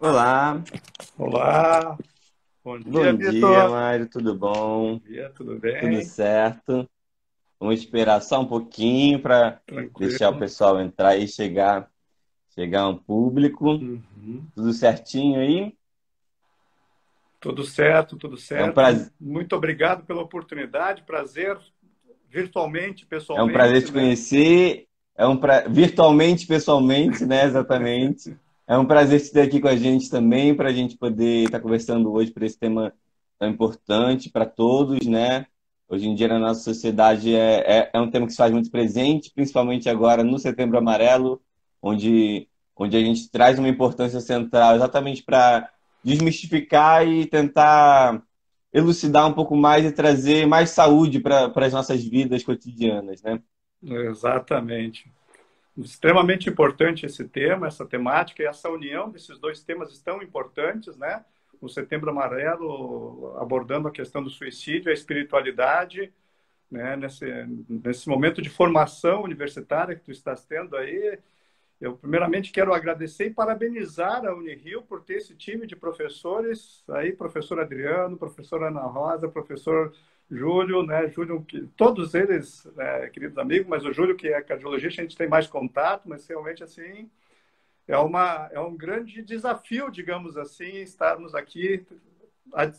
Olá, Olá, bom dia, bom dia, Vitor. Mário, tudo Bom bom? dia, tudo Tudo bem? certo? Vamos esperar só um pouquinho para deixar o Tranquilo. pessoal entrar e chegar um público. Uhum. Tudo certinho aí? Tudo certo, tudo É um certo. prazer, Muito obrigado pela oportunidade, prazer virtualmente, é um prazer pessoalmente, te né? conhecer, virtualmente, pessoalmente, né? Exatamente. É um prazer te ter aqui com a gente também, para a gente poder estar conversando hoje por esse tema tão importante para todos, né? Hoje em dia na nossa sociedade é um tema que se faz muito presente, principalmente agora no Setembro Amarelo, onde a gente traz uma importância central exatamente para desmistificar e tentar elucidar um pouco mais e trazer mais saúde para as nossas vidas cotidianas, né? Exatamente. Extremamente importante esse tema, essa temática e essa união desses dois temas tão importantes, né? O Setembro Amarelo abordando a questão do suicídio, a espiritualidade, né? Nesse momento de formação universitária que tu estás tendo aí. Eu, primeiramente, quero agradecer e parabenizar a Unirio por ter esse time de professores, aí, professor Adriano, professora Ana Rosa, professor Júlio, né? Júlio, que, todos eles, queridos amigos, mas o Júlio, que é cardiologista, a gente tem mais contato, mas realmente, assim, é um grande desafio, digamos assim, estarmos aqui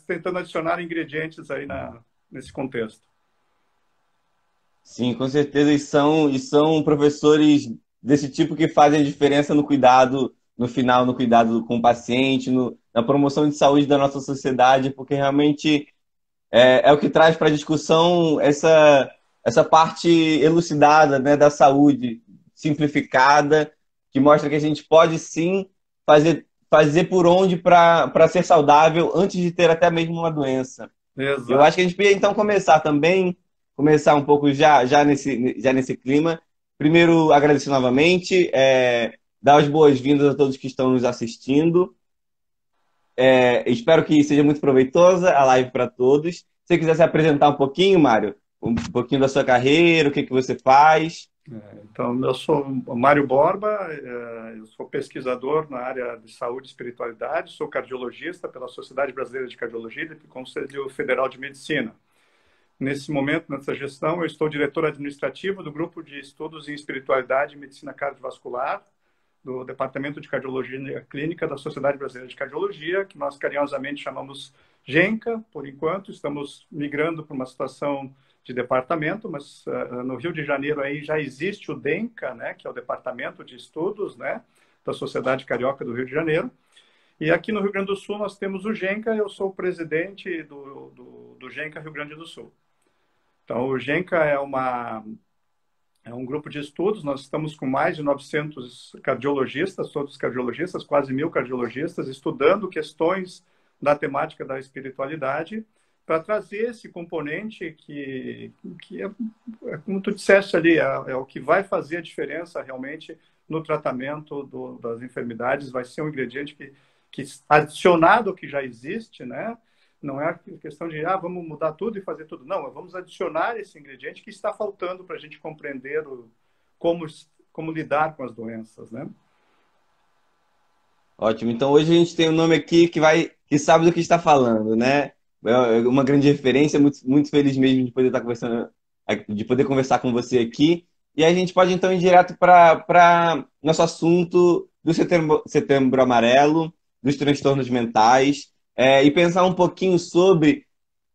tentando adicionar ingredientes aí nesse contexto. Sim, com certeza, e são professores desse tipo que fazem a diferença no cuidado, no final, no cuidado com o paciente, na promoção de saúde da nossa sociedade, porque realmente é o que traz para a discussão essa parte elucidada, né, da saúde, simplificada, que mostra que a gente pode sim fazer por onde para ser saudável antes de ter até mesmo uma doença. Eu Exato. acho que a gente podia então começar um pouco já nesse clima. Primeiro, agradecer novamente, dar as boas-vindas a todos que estão nos assistindo. Espero que seja muito proveitosa a live para todos. Se você quiser se apresentar um pouquinho, Mário, um pouquinho da sua carreira, o que que você faz. Então, eu sou o Mário Borba, eu sou pesquisador na área de saúde e espiritualidade, sou cardiologista pela Sociedade Brasileira de Cardiologia e Conselho Federal de Medicina. Nesse momento, nessa gestão, eu estou diretor administrativo do Grupo de Estudos em Espiritualidade e Medicina Cardiovascular, do Departamento de Cardiologia Clínica da Sociedade Brasileira de Cardiologia, que nós carinhosamente chamamos GENCA, por enquanto. Estamos migrando para uma situação de departamento, mas no Rio de Janeiro aí já existe o DENCA, né, que é o Departamento de Estudos, né, da Sociedade Carioca do Rio de Janeiro. E aqui no Rio Grande do Sul nós temos o GENCA, eu sou o presidente do GENCA Rio Grande do Sul. Então, o GENCA é um grupo de estudos, nós estamos com mais de 900 cardiologistas, todos cardiologistas, quase 1.000 cardiologistas, estudando questões da temática da espiritualidade, para trazer esse componente que como tu disseste ali, é o que vai fazer a diferença realmente no tratamento das enfermidades, vai ser um ingrediente que adicionado ao que já existe, né? Não é questão de, vamos mudar tudo e fazer tudo. Não, vamos adicionar esse ingrediente que está faltando para a gente compreender como, como lidar com as doenças, né? Ótimo. Então hoje a gente tem um nome aqui que sabe do que está falando, né? É uma grande referência, muito, muito feliz mesmo de poder estar conversando, de poder conversar com você aqui. E a gente pode então ir direto para nosso assunto do setembro amarelo, dos transtornos mentais, e pensar um pouquinho sobre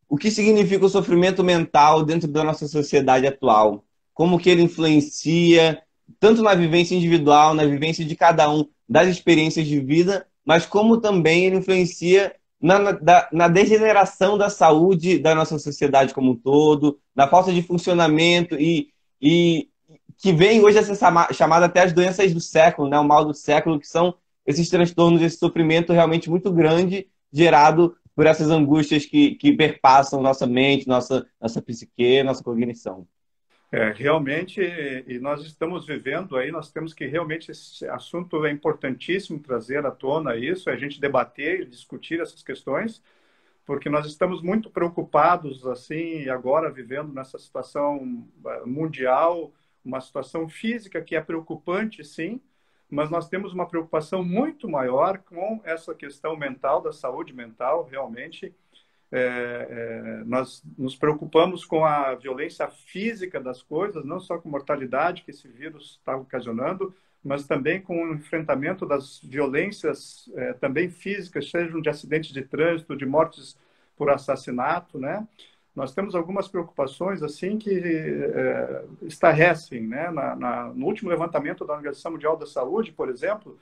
o que significa o sofrimento mental dentro da nossa sociedade atual? Como que ele influencia tanto na vivência individual, na vivência de cada um, das experiências de vida, mas como também ele influencia na degeneração da saúde da nossa sociedade como um todo, na falta de funcionamento e que vem hoje a ser chamada até as doenças do século, né? O mal do século, que são esses transtornos, esse sofrimento realmente muito grande gerado por essas angústias que perpassam nossa mente, nossa psique, nossa cognição. Realmente, e nós estamos vivendo aí, nós temos que realmente, esse assunto é importantíssimo trazer à tona isso, a gente debater e discutir essas questões, porque nós estamos muito preocupados, assim, agora vivendo nessa situação mundial, uma situação física que é preocupante, sim, mas nós temos uma preocupação muito maior com essa questão mental, da saúde mental, realmente. Nós nos preocupamos com a violência física das coisas, não só com a mortalidade que esse vírus está ocasionando, mas também com o enfrentamento das violências também físicas, sejam de acidentes de trânsito, de mortes por assassinato, né? Nós temos algumas preocupações assim que estarrecem, né? No último levantamento da Organização Mundial da Saúde, por exemplo,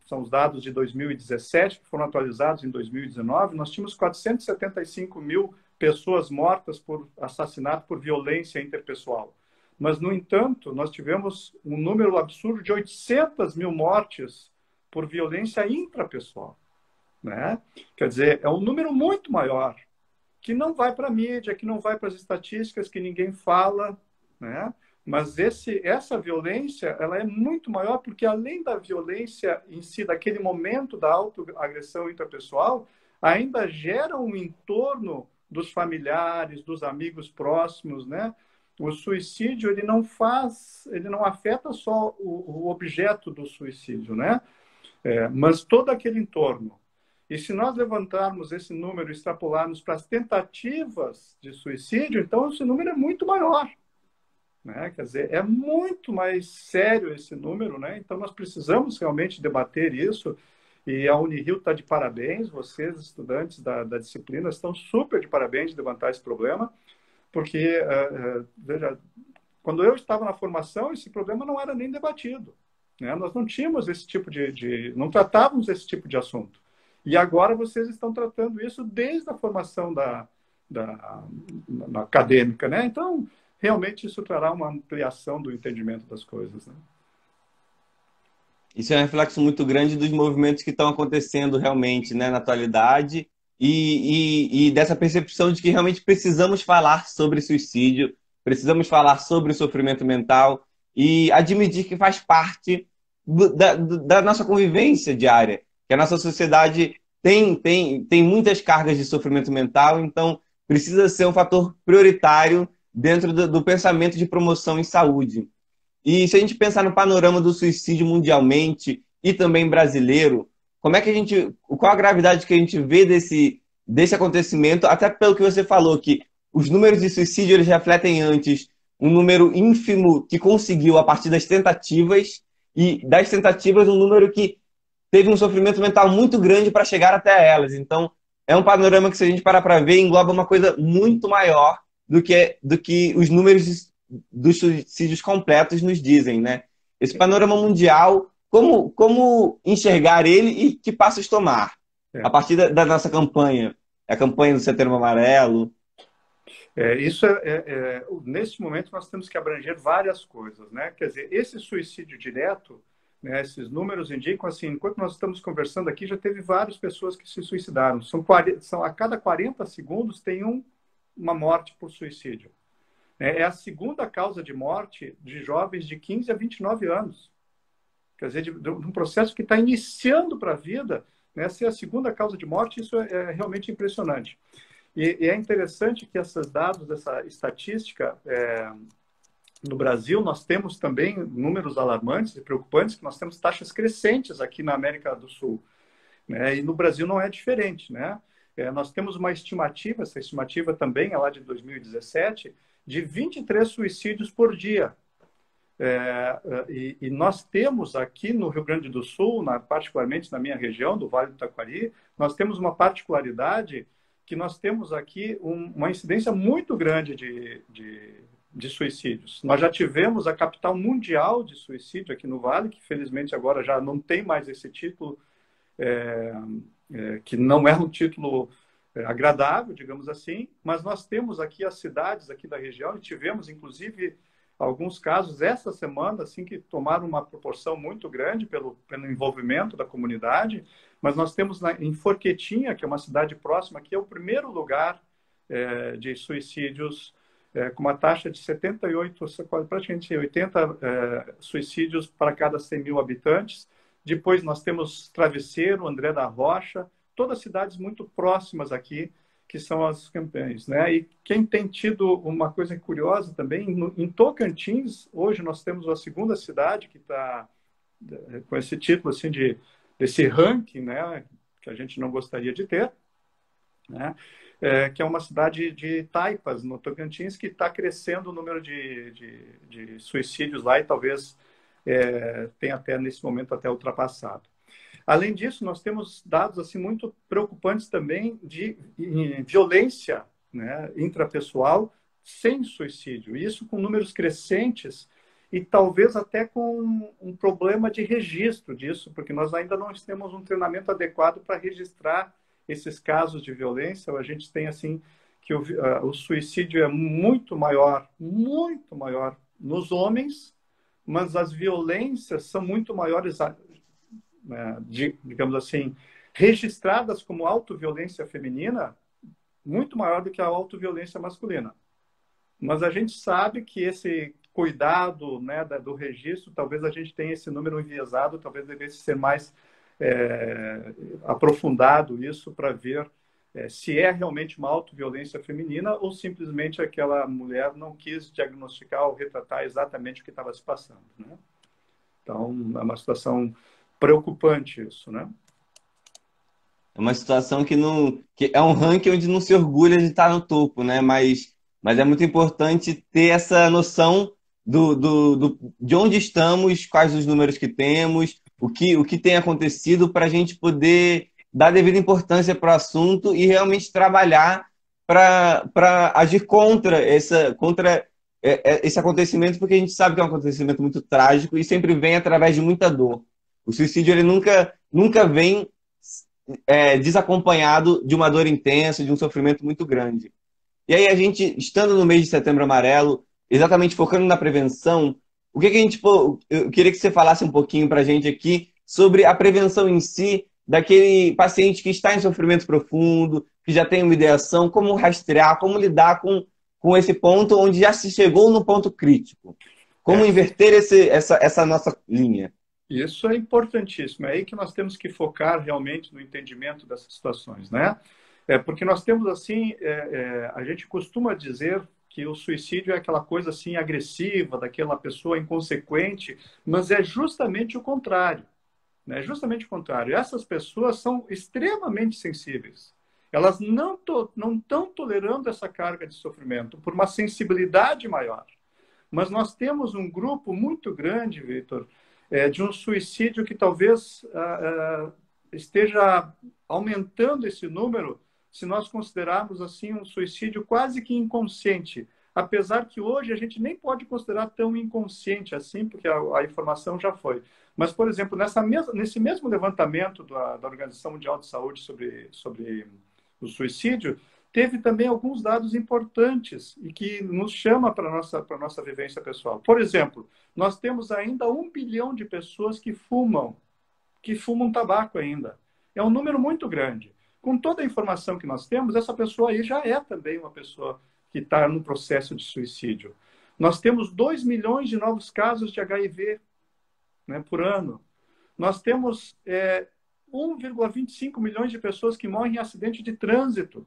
são os dados de 2017, que foram atualizados em 2019, nós tínhamos 475 mil pessoas mortas por assassinato por violência interpessoal. Mas, no entanto, nós tivemos um número absurdo de 800 mil mortes por violência intrapessoal, né? Quer dizer, é um número muito maior, que não vai para a mídia, que não vai para as estatísticas, que ninguém fala, né? Mas essa violência, ela é muito maior, porque além da violência em si, daquele momento da autoagressão intrapessoal, ainda gera um entorno dos familiares, dos amigos próximos, né? O suicídio, ele não afeta só o objeto do suicídio, né? Mas todo aquele entorno. E se nós levantarmos esse número e extrapolarmos para as tentativas de suicídio, então esse número é muito maior, né? Quer dizer, é muito mais sério esse número, né? Então nós precisamos realmente debater isso. E a Unirio está de parabéns, vocês, estudantes da disciplina, estão super de parabéns de levantar esse problema, porque, veja, quando eu estava na formação, esse problema não era nem debatido, né? Nós não tínhamos esse tipo não tratávamos esse tipo de assunto. E agora vocês estão tratando isso desde a formação na acadêmica, né? Então, realmente isso trará uma ampliação do entendimento das coisas, né? Isso é um reflexo muito grande dos movimentos que estão acontecendo realmente, né, na atualidade e dessa percepção de que realmente precisamos falar sobre suicídio, precisamos falar sobre o sofrimento mental e admitir que faz parte da nossa convivência diária, que a nossa sociedade tem muitas cargas de sofrimento mental, então precisa ser um fator prioritário dentro do pensamento de promoção em saúde. E se a gente pensar no panorama do suicídio mundialmente e também brasileiro, como é que qual a gravidade que a gente vê desse acontecimento, até pelo que você falou, que os números de suicídio eles refletem antes um número ínfimo que conseguiu a partir das tentativas, e das tentativas um número que teve um sofrimento mental muito grande para chegar até elas. Então, é um panorama que, se a gente parar para ver, engloba uma coisa muito maior do que os números dos suicídios completos nos dizem, né? Esse panorama mundial, como enxergar ele e que passos tomar? A partir da nossa campanha, a campanha do Setembro Amarelo. Nesse momento, nós temos que abranger várias coisas, né? Quer dizer, esse suicídio direto, né, esses números indicam, assim, enquanto nós estamos conversando aqui, já teve várias pessoas que se suicidaram. A cada 40 segundos tem uma morte por suicídio. É a segunda causa de morte de jovens de 15 a 29 anos. Quer dizer, de um processo que está iniciando para a vida, né, ser a segunda causa de morte, isso é realmente impressionante. E é interessante que esses dados dessa estatística, no Brasil, nós temos também números alarmantes e preocupantes, que nós temos taxas crescentes aqui na América do Sul, né? E no Brasil não é diferente, né? Nós temos uma estimativa, essa estimativa também é lá de 2017, de 23 suicídios por dia. E nós temos aqui no Rio Grande do Sul, particularmente na minha região, do Vale do Taquari, nós temos uma particularidade que nós temos aqui uma incidência muito grande de suicídios. Nós já tivemos a capital mundial de suicídio aqui no Vale, que felizmente agora já não tem mais esse título, que não é um título agradável, digamos assim, mas nós temos aqui as cidades aqui da região e tivemos, inclusive, alguns casos essa semana, assim, que tomaram uma proporção muito grande pelo envolvimento da comunidade, mas nós temos em Forquetinha, que é uma cidade próxima, que é o primeiro lugar de suicídios, com uma taxa de 78, praticamente 80 suicídios para cada 100 mil habitantes. Depois nós temos Travesseiro, André da Rocha, todas cidades muito próximas aqui, que são as campanhas, né? E quem tem tido uma coisa curiosa também, em Tocantins, hoje nós temos a segunda cidade que está com esse título assim desse ranking, né, que a gente não gostaria de ter, né, que é uma cidade de Taipas, no Tocantins, que está crescendo o número de suicídios lá e talvez tenha até nesse momento até ultrapassado. Além disso, nós temos dados assim muito preocupantes também de violência, né, intrapessoal sem suicídio. Isso com números crescentes e talvez até com um problema de registro disso, porque nós ainda não temos um treinamento adequado para registrar esses casos de violência. A gente tem assim que o suicídio é muito maior nos homens, mas as violências são muito maiores, digamos assim, registradas como autoviolência feminina, muito maior do que a autoviolência masculina. Mas a gente sabe que esse cuidado, né, do registro, talvez a gente tenha esse número enviesado, talvez devesse ser mais aprofundado isso para ver se é realmente uma autoviolência feminina ou simplesmente aquela mulher não quis diagnosticar ou retratar exatamente o que estava se passando, né? Então, é uma situação preocupante isso, né? É uma situação que é um ranking onde não se orgulha de estar no topo, né? Mas é muito importante ter essa noção de onde estamos, quais os números que temos, o que tem acontecido para a gente poder dar devida importância para o assunto e realmente trabalhar para agir contra esse acontecimento, porque a gente sabe que é um acontecimento muito trágico e sempre vem através de muita dor. O suicídio ele nunca vem desacompanhado de uma dor intensa, de um sofrimento muito grande. E aí a gente, estando no mês de Setembro Amarelo, exatamente focando na prevenção, o que a gente, eu queria que você falasse um pouquinho para a gente aqui sobre a prevenção em si daquele paciente que está em sofrimento profundo, que já tem uma ideação, como rastrear, como lidar com esse ponto onde já se chegou no ponto crítico. Como inverter essa nossa linha. Isso é importantíssimo. É aí que nós temos que focar realmente no entendimento dessas situações, né? Porque nós temos assim, a gente costuma dizer que o suicídio é aquela coisa assim agressiva, daquela pessoa inconsequente, mas é justamente o contrário, né? Justamente o contrário. Essas pessoas são extremamente sensíveis. Elas não estão tolerando essa carga de sofrimento por uma sensibilidade maior. Mas nós temos um grupo muito grande, Victor, de um suicídio que talvez esteja aumentando esse número, se nós considerarmos assim um suicídio quase que inconsciente, apesar que hoje a gente nem pode considerar tão inconsciente assim, porque a informação já foi. Mas, por exemplo, nesse mesmo levantamento da Organização Mundial de Saúde sobre o suicídio, teve também alguns dados importantes e que nos chama para a nossa vivência pessoal. Por exemplo, nós temos ainda 1 bilhão de pessoas que fumam tabaco ainda. É um número muito grande. Com toda a informação que nós temos, essa pessoa aí já é também uma pessoa que está no processo de suicídio. Nós temos 2 milhões de novos casos de HIV, né, por ano. Nós temos 1,25 milhões de pessoas que morrem em acidente de trânsito.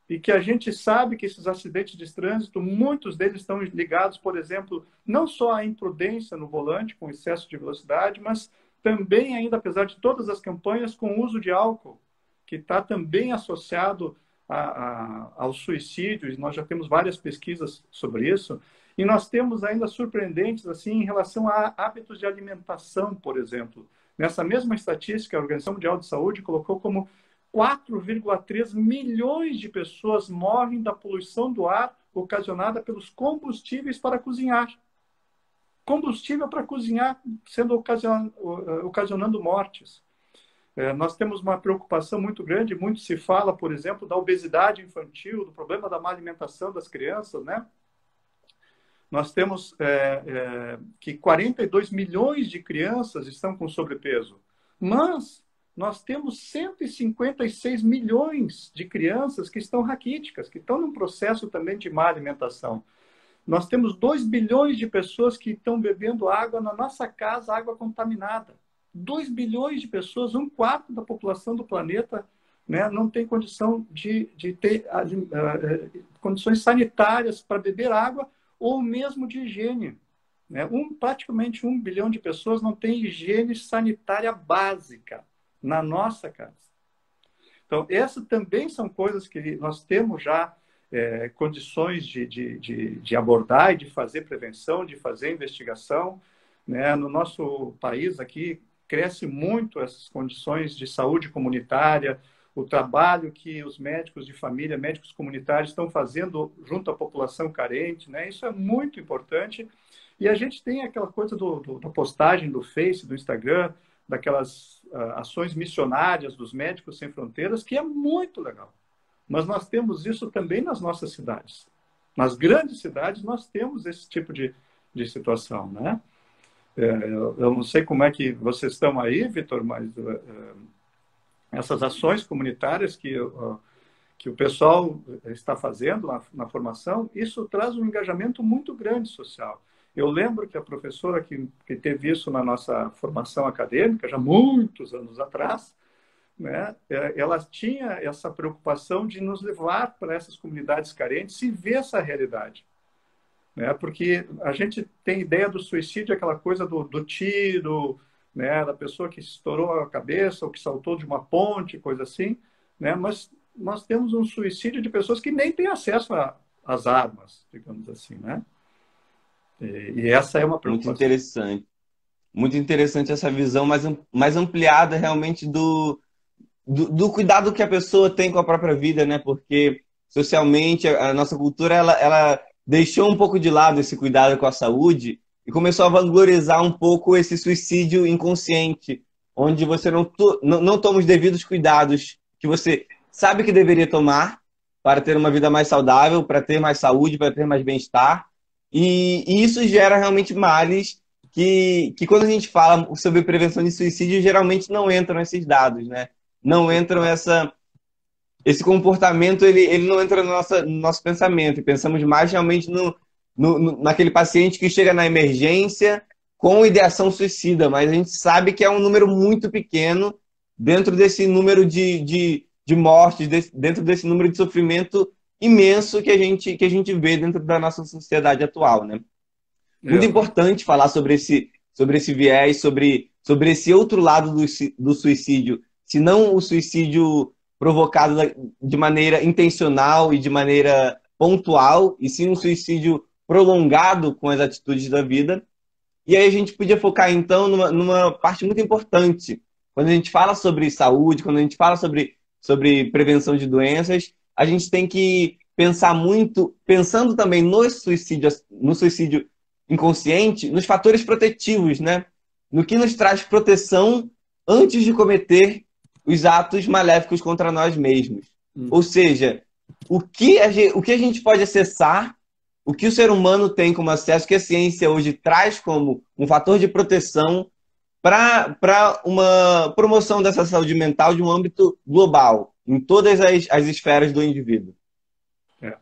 E que a gente sabe que esses acidentes de trânsito, muitos deles estão ligados, por exemplo, não só à imprudência no volante, com excesso de velocidade, mas também, ainda apesar de todas as campanhas, com o uso de álcool, que está também associado ao suicídio. Nós já temos várias pesquisas sobre isso. E nós temos ainda surpreendentes assim em relação a hábitos de alimentação, por exemplo. Nessa mesma estatística, a Organização Mundial de Saúde colocou como 4,3 milhões de pessoas morrem da poluição do ar ocasionada pelos combustíveis para cozinhar. Combustível para cozinhar sendo ocasionando mortes. Nós temos uma preocupação muito grande, muito se fala, por exemplo, da obesidade infantil, do problema da má alimentação das crianças, né? Nós temos que 42 milhões de crianças estão com sobrepeso, mas nós temos 156 milhões de crianças que estão raquíticas, que estão num processo também de má alimentação. Nós temos 2 bilhões de pessoas que estão bebendo água na nossa casa, água contaminada. 2 bilhões de pessoas, 1/4 da população do planeta, né, não tem condição de ter condições sanitárias para beber água ou mesmo de higiene. né? Praticamente 1 bilhão de pessoas não têm higiene sanitária básica na nossa casa. Então, essas também são coisas que nós temos já condições de abordar e de fazer prevenção, de fazer investigação, né? No nosso país aqui, cresce muito essas condições de saúde comunitária, o trabalho que os médicos de família, médicos comunitários estão fazendo junto à população carente, né? Isso é muito importante. E a gente tem aquela coisa da postagem do Face, do Instagram, daquelas ações missionárias dos Médicos Sem Fronteiras, que é muito legal. Mas nós temos isso também nas nossas cidades. Nas grandes cidades, nós temos esse tipo de situação, né? Eu não sei como é que vocês estão aí, Vitor, mas essas ações comunitárias que o pessoal está fazendo na formação, isso traz um engajamento muito grande social. Eu lembro que a professora que teve isso na nossa formação acadêmica, já muitos anos atrás, né, ela tinha essa preocupação de nos levar para essas comunidades carentes e ver essa realidade. Né? Porque a gente tem ideia do suicídio, aquela coisa do tiro, né, da pessoa que estourou a cabeça ou que saltou de uma ponte, coisa assim, né? Mas nós temos um suicídio de pessoas que nem têm acesso às armas, digamos assim, né? E essa é uma Muito preocupação. interessante. Muito interessante essa visão mais ampliada realmente do cuidado que a pessoa tem com a própria vida, né? Porque socialmente a nossa cultura ela deixou um pouco de lado esse cuidado com a saúde e começou a vanglorizar um pouco esse suicídio inconsciente, onde você não toma os devidos cuidados que você sabe que deveria tomar para ter uma vida mais saudável, para ter mais saúde, para ter mais bem-estar. E isso gera realmente males que quando a gente fala sobre prevenção de suicídio, geralmente não entram esses dados, né? Não entram esse comportamento, ele não entra no nosso pensamento. E pensamos mais realmente naquele paciente que chega na emergência com ideação suicida, mas a gente sabe que é um número muito pequeno dentro desse número de mortes, dentro desse número de sofrimento imenso que a gente vê dentro da nossa sociedade atual, né? Muito Exato. importante falar sobre esse viés, sobre esse outro lado do suicídio, se não o suicídio provocado de maneira intencional e de maneira pontual, e sim um suicídio prolongado com as atitudes da vida. E aí a gente podia focar, então, numa parte muito importante. Quando a gente fala sobre saúde, quando a gente fala sobre prevenção de doenças, a gente tem que pensar muito, pensando também no suicídio inconsciente, nos fatores protetivos, né? No que nos traz proteção antes de cometer os atos maléficos contra nós mesmos. Ou seja, o que a gente pode acessar, o que o ser humano tem como acesso, que a ciência hoje traz como um fator de proteção para uma promoção dessa saúde mental de um âmbito global, em todas as esferas do indivíduo. É.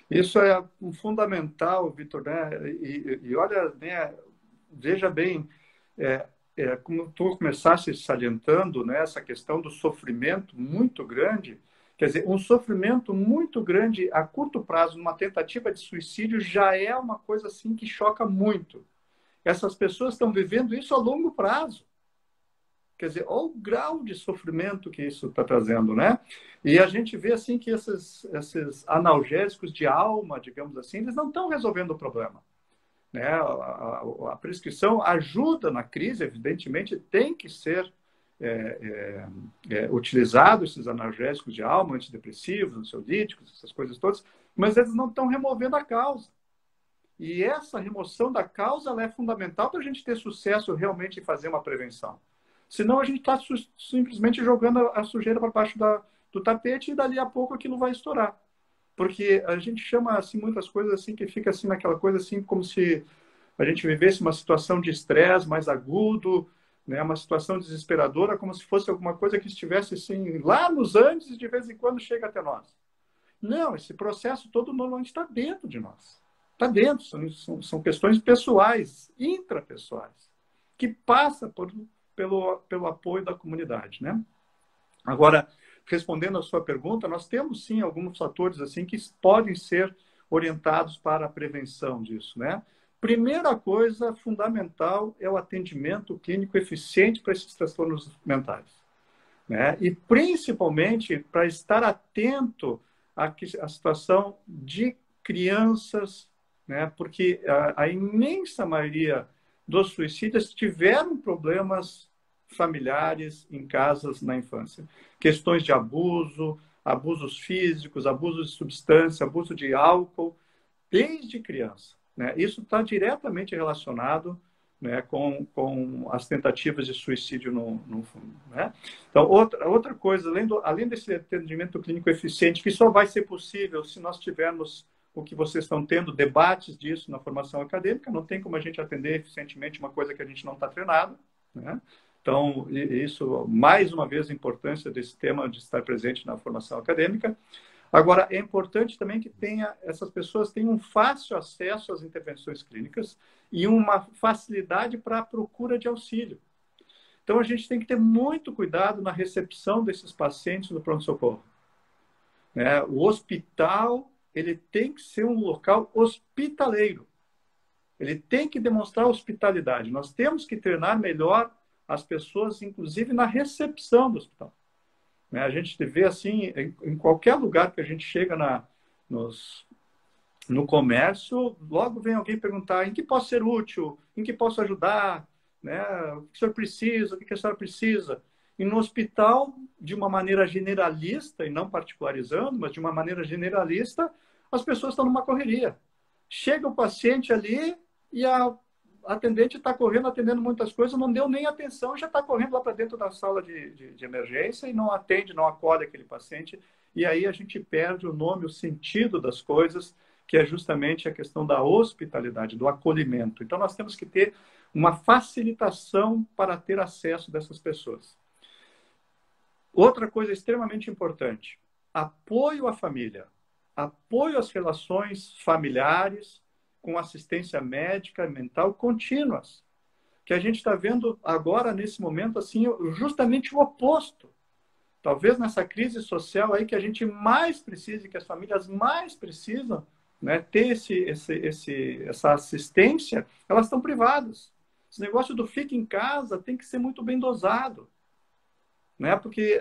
Isso é um fundamental, Vitor, né? E olha, né, veja bem, como tu começaste salientando, né, essa questão do sofrimento muito grande, quer dizer, um sofrimento muito grande a curto prazo, numa tentativa de suicídio, já é uma coisa assim que choca muito. Essas pessoas estão vivendo isso a longo prazo. Quer dizer, olha o grau de sofrimento que isso está trazendo, né? E a gente vê assim que esses analgésicos de alma, digamos assim, eles não estão resolvendo o problema. Né? A prescrição ajuda na crise, evidentemente, tem que ser utilizado esses analgésicos de alma, antidepressivos, ansiolíticos, essas coisas todas, mas eles não estão removendo a causa. E essa remoção da causa ela é fundamental para a gente ter sucesso realmente em fazer uma prevenção. Senão a gente está simplesmente jogando a sujeira para baixo do tapete e dali a pouco aquilo vai estourar. Porque a gente chama assim muitas coisas assim que fica assim naquela coisa assim como se a gente vivesse uma situação de estresse mais agudo, né, uma situação desesperadora, como se fosse alguma coisa que estivesse assim lá nos Andes e de vez em quando chega até nós. Não, esse processo todo normalmente está dentro de nós. Está dentro, são questões pessoais, intrapessoais, que passa pelo apoio da comunidade, né? Agora, respondendo à sua pergunta, nós temos sim alguns fatores assim que podem ser orientados para a prevenção disso, né? Primeira coisa fundamental é o atendimento clínico eficiente para esses transtornos mentais, né? E principalmente para estar atento à situação de crianças, né? Porque a imensa maioria dos suicidas tiveram problemas familiares em casas na infância. Questões de abuso, abusos físicos, abuso de substância, abuso de álcool, desde criança, né? Isso está diretamente relacionado, né, com as tentativas de suicídio no fundo, né? Então, outra coisa, além desse atendimento clínico eficiente, que só vai ser possível se nós tivermos o que vocês estão tendo, debates disso na formação acadêmica, não tem como a gente atender eficientemente uma coisa que a gente não está treinado, né? Então, isso, mais uma vez, a importância desse tema de estar presente na formação acadêmica. Agora, é importante também que essas pessoas tenham um fácil acesso às intervenções clínicas e uma facilidade para a procura de auxílio. Então, a gente tem que ter muito cuidado na recepção desses pacientes no pronto-socorro, né? O hospital, ele tem que ser um local hospitaleiro. Ele tem que demonstrar hospitalidade. Nós temos que treinar melhor as pessoas, inclusive na recepção do hospital. A gente vê assim, em qualquer lugar que a gente chega no comércio, logo vem alguém perguntar em que posso ser útil, em que posso ajudar, né? O que o senhor precisa, o que a senhora precisa. E no hospital, de uma maneira generalista, e não particularizando, mas de uma maneira generalista, as pessoas estão numa correria. Chega o paciente ali e a atendente está correndo, atendendo muitas coisas, não deu nem atenção, já está correndo lá para dentro da sala de emergência e não atende, não acolhe aquele paciente. E aí a gente perde o nome, o sentido das coisas, que é justamente a questão da hospitalidade, do acolhimento. Então, nós temos que ter uma facilitação para ter acesso dessas pessoas. Outra coisa extremamente importante, apoio à família, apoio às relações familiares, com assistência médica e mental contínuas, que a gente está vendo agora, nesse momento, assim, justamente o oposto. Talvez nessa crise social aí que a gente mais precisa, que as famílias mais precisam, né, ter essa assistência, elas estão privadas. Esse negócio do fica em casa tem que ser muito bem dosado, né? Porque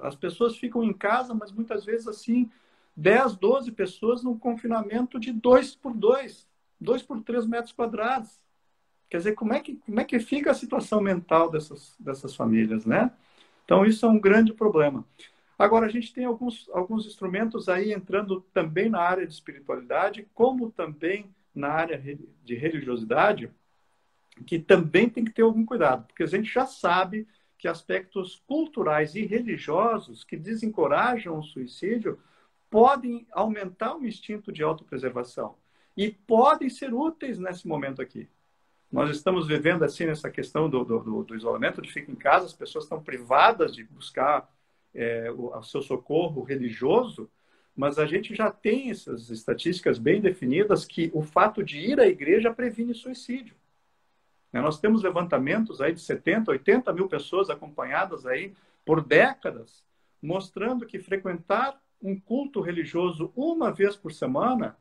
as pessoas ficam em casa, mas muitas vezes assim, 10, 12 pessoas num confinamento de 2 por 2, 2 por 3 metros quadrados. Quer dizer, como é que fica a situação mental dessas famílias, né? Então, isso é um grande problema. Agora, a gente tem alguns instrumentos aí entrando também na área de espiritualidade, como também na área de religiosidade, que também tem que ter algum cuidado, porque a gente já sabe que aspectos culturais e religiosos que desencorajam o suicídio podem aumentar o instinto de autopreservação e podem ser úteis nesse momento aqui. Nós estamos vivendo assim nessa questão do isolamento, de ficar em casa, as pessoas estão privadas de buscar o seu socorro religioso, mas a gente já tem essas estatísticas bem definidas que o fato de ir à igreja previne suicídio. Nós temos levantamentos aí de 70, 80 mil pessoas acompanhadas aí por décadas, mostrando que frequentar um culto religioso uma vez por semana,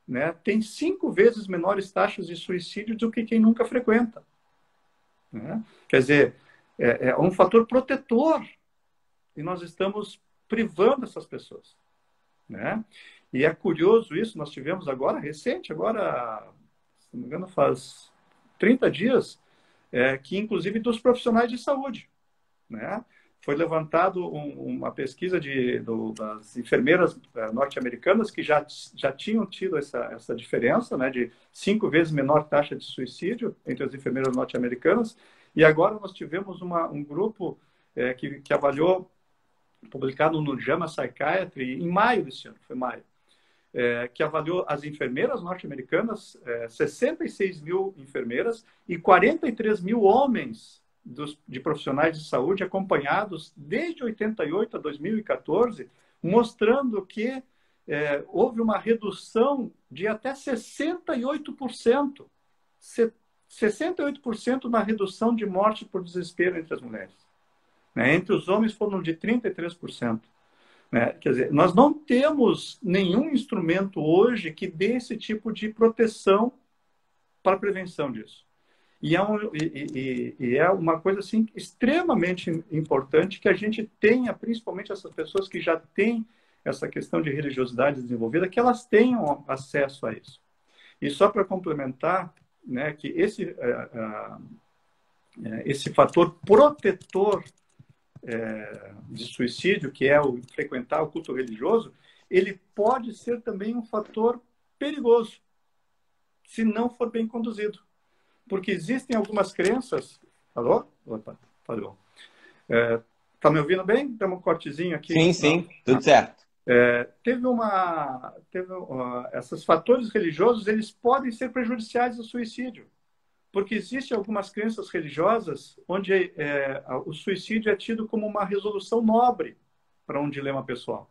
né, tem 5 vezes menores taxas de suicídio do que quem nunca frequenta, né? Quer dizer, é um fator protetor e nós estamos privando essas pessoas, né? E é curioso isso, nós tivemos agora, recente, agora, se não me engano, faz 30 dias, que inclusive dos profissionais de saúde, né? Foi levantado uma pesquisa das enfermeiras norte-americanas que já tinham tido essa diferença, né, de 5 vezes menor taxa de suicídio entre as enfermeiras norte-americanas. E agora nós tivemos um grupo que avaliou, publicado no JAMA Psychiatry, em maio desse ano, foi maio, que avaliou as enfermeiras norte-americanas, 66 mil enfermeiras e 43 mil homens de profissionais de saúde acompanhados desde 88 a 2014, mostrando que houve uma redução de até 68%. 68% na redução de morte por desespero entre as mulheres. Né? Entre os homens foram de 33%. Né? Quer dizer, nós não temos nenhum instrumento hoje que dê esse tipo de proteção para a prevenção disso. E é uma coisa assim, extremamente importante que a gente tenha, principalmente essas pessoas que já têm essa questão de religiosidade desenvolvida, que elas tenham acesso a isso. E só para complementar, né, que esse fator protetor de suicídio, que é o frequentar o culto religioso, ele pode ser também um fator perigoso, se não for bem conduzido. Porque existem algumas crenças... Alô? Opa, falou. Tá me ouvindo bem? Tem um cortezinho aqui. Sim, sim, tudo certo. Esses fatores religiosos, eles podem ser prejudiciais ao suicídio. Porque existem algumas crenças religiosas onde o suicídio é tido como uma resolução nobre para um dilema pessoal.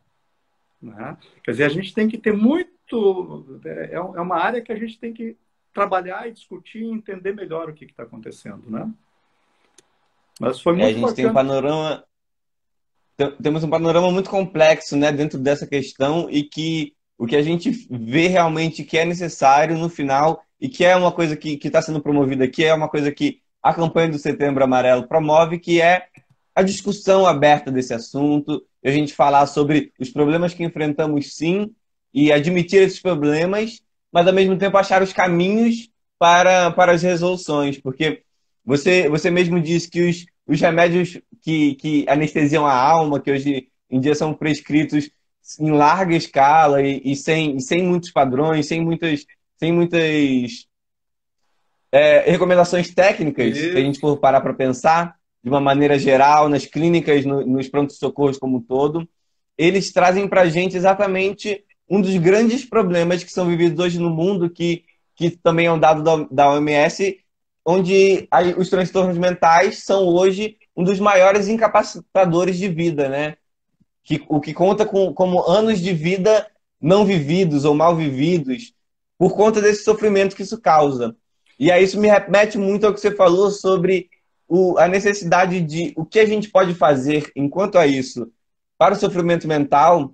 Né? Quer dizer, a gente tem que ter muito... É uma área que a gente tem que trabalhar e discutir e entender melhor o que está acontecendo. Né? Mas foi muito A gente tem temos um panorama muito complexo, né, dentro dessa questão e que o que a gente vê realmente que é necessário no final e que é uma coisa que está sendo promovida aqui, é uma coisa que a campanha do Setembro Amarelo promove, que é a discussão aberta desse assunto, e a gente falar sobre os problemas que enfrentamos sim, e admitir esses problemas, mas ao mesmo tempo achar os caminhos para as resoluções, porque você mesmo disse que os remédios que anestesiam a alma, que hoje em dia são prescritos em larga escala sem muitos padrões, sem muitas recomendações técnicas, se a gente for parar para pensar, de uma maneira geral, nas clínicas, nos prontos-socorros como um todo, eles trazem para a gente exatamente um dos grandes problemas que são vividos hoje no mundo, que também é um dado da OMS, onde os transtornos mentais são hoje um dos maiores incapacitadores de vida, né? O que conta como anos de vida não vividos ou mal vividos por conta desse sofrimento que isso causa. E aí isso me remete muito ao que você falou sobre a necessidade de o que a gente pode fazer enquanto a isso para o sofrimento mental.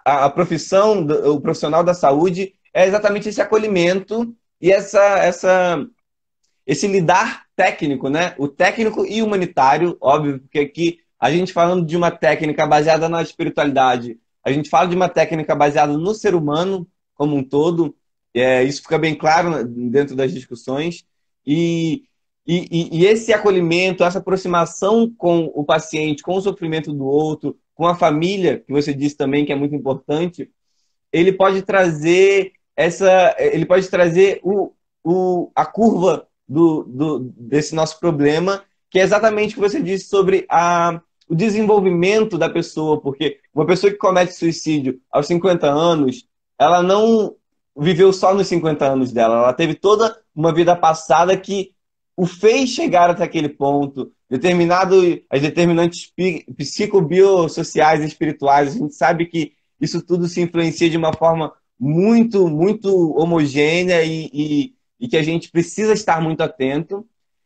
A profissão, o profissional da saúde é exatamente esse acolhimento e esse lidar técnico, né? O técnico e humanitário, óbvio, porque aqui a gente falando de uma técnica baseada na espiritualidade, a gente fala de uma técnica baseada no ser humano como um todo, isso fica bem claro dentro das discussões, e esse acolhimento, essa aproximação com o paciente, com o sofrimento do outro, com a família, que você disse também que é muito importante, ele pode trazer a curva desse nosso problema, que é exatamente o que você disse sobre o desenvolvimento da pessoa, porque uma pessoa que comete suicídio aos 50 anos, ela não viveu só nos 50 anos dela, ela teve toda uma vida passada que o fez chegar até aquele ponto, as determinantes psicobiosociais e espirituais, a gente sabe que isso tudo se influencia de uma forma muito, muito homogênea e que a gente precisa estar muito atento.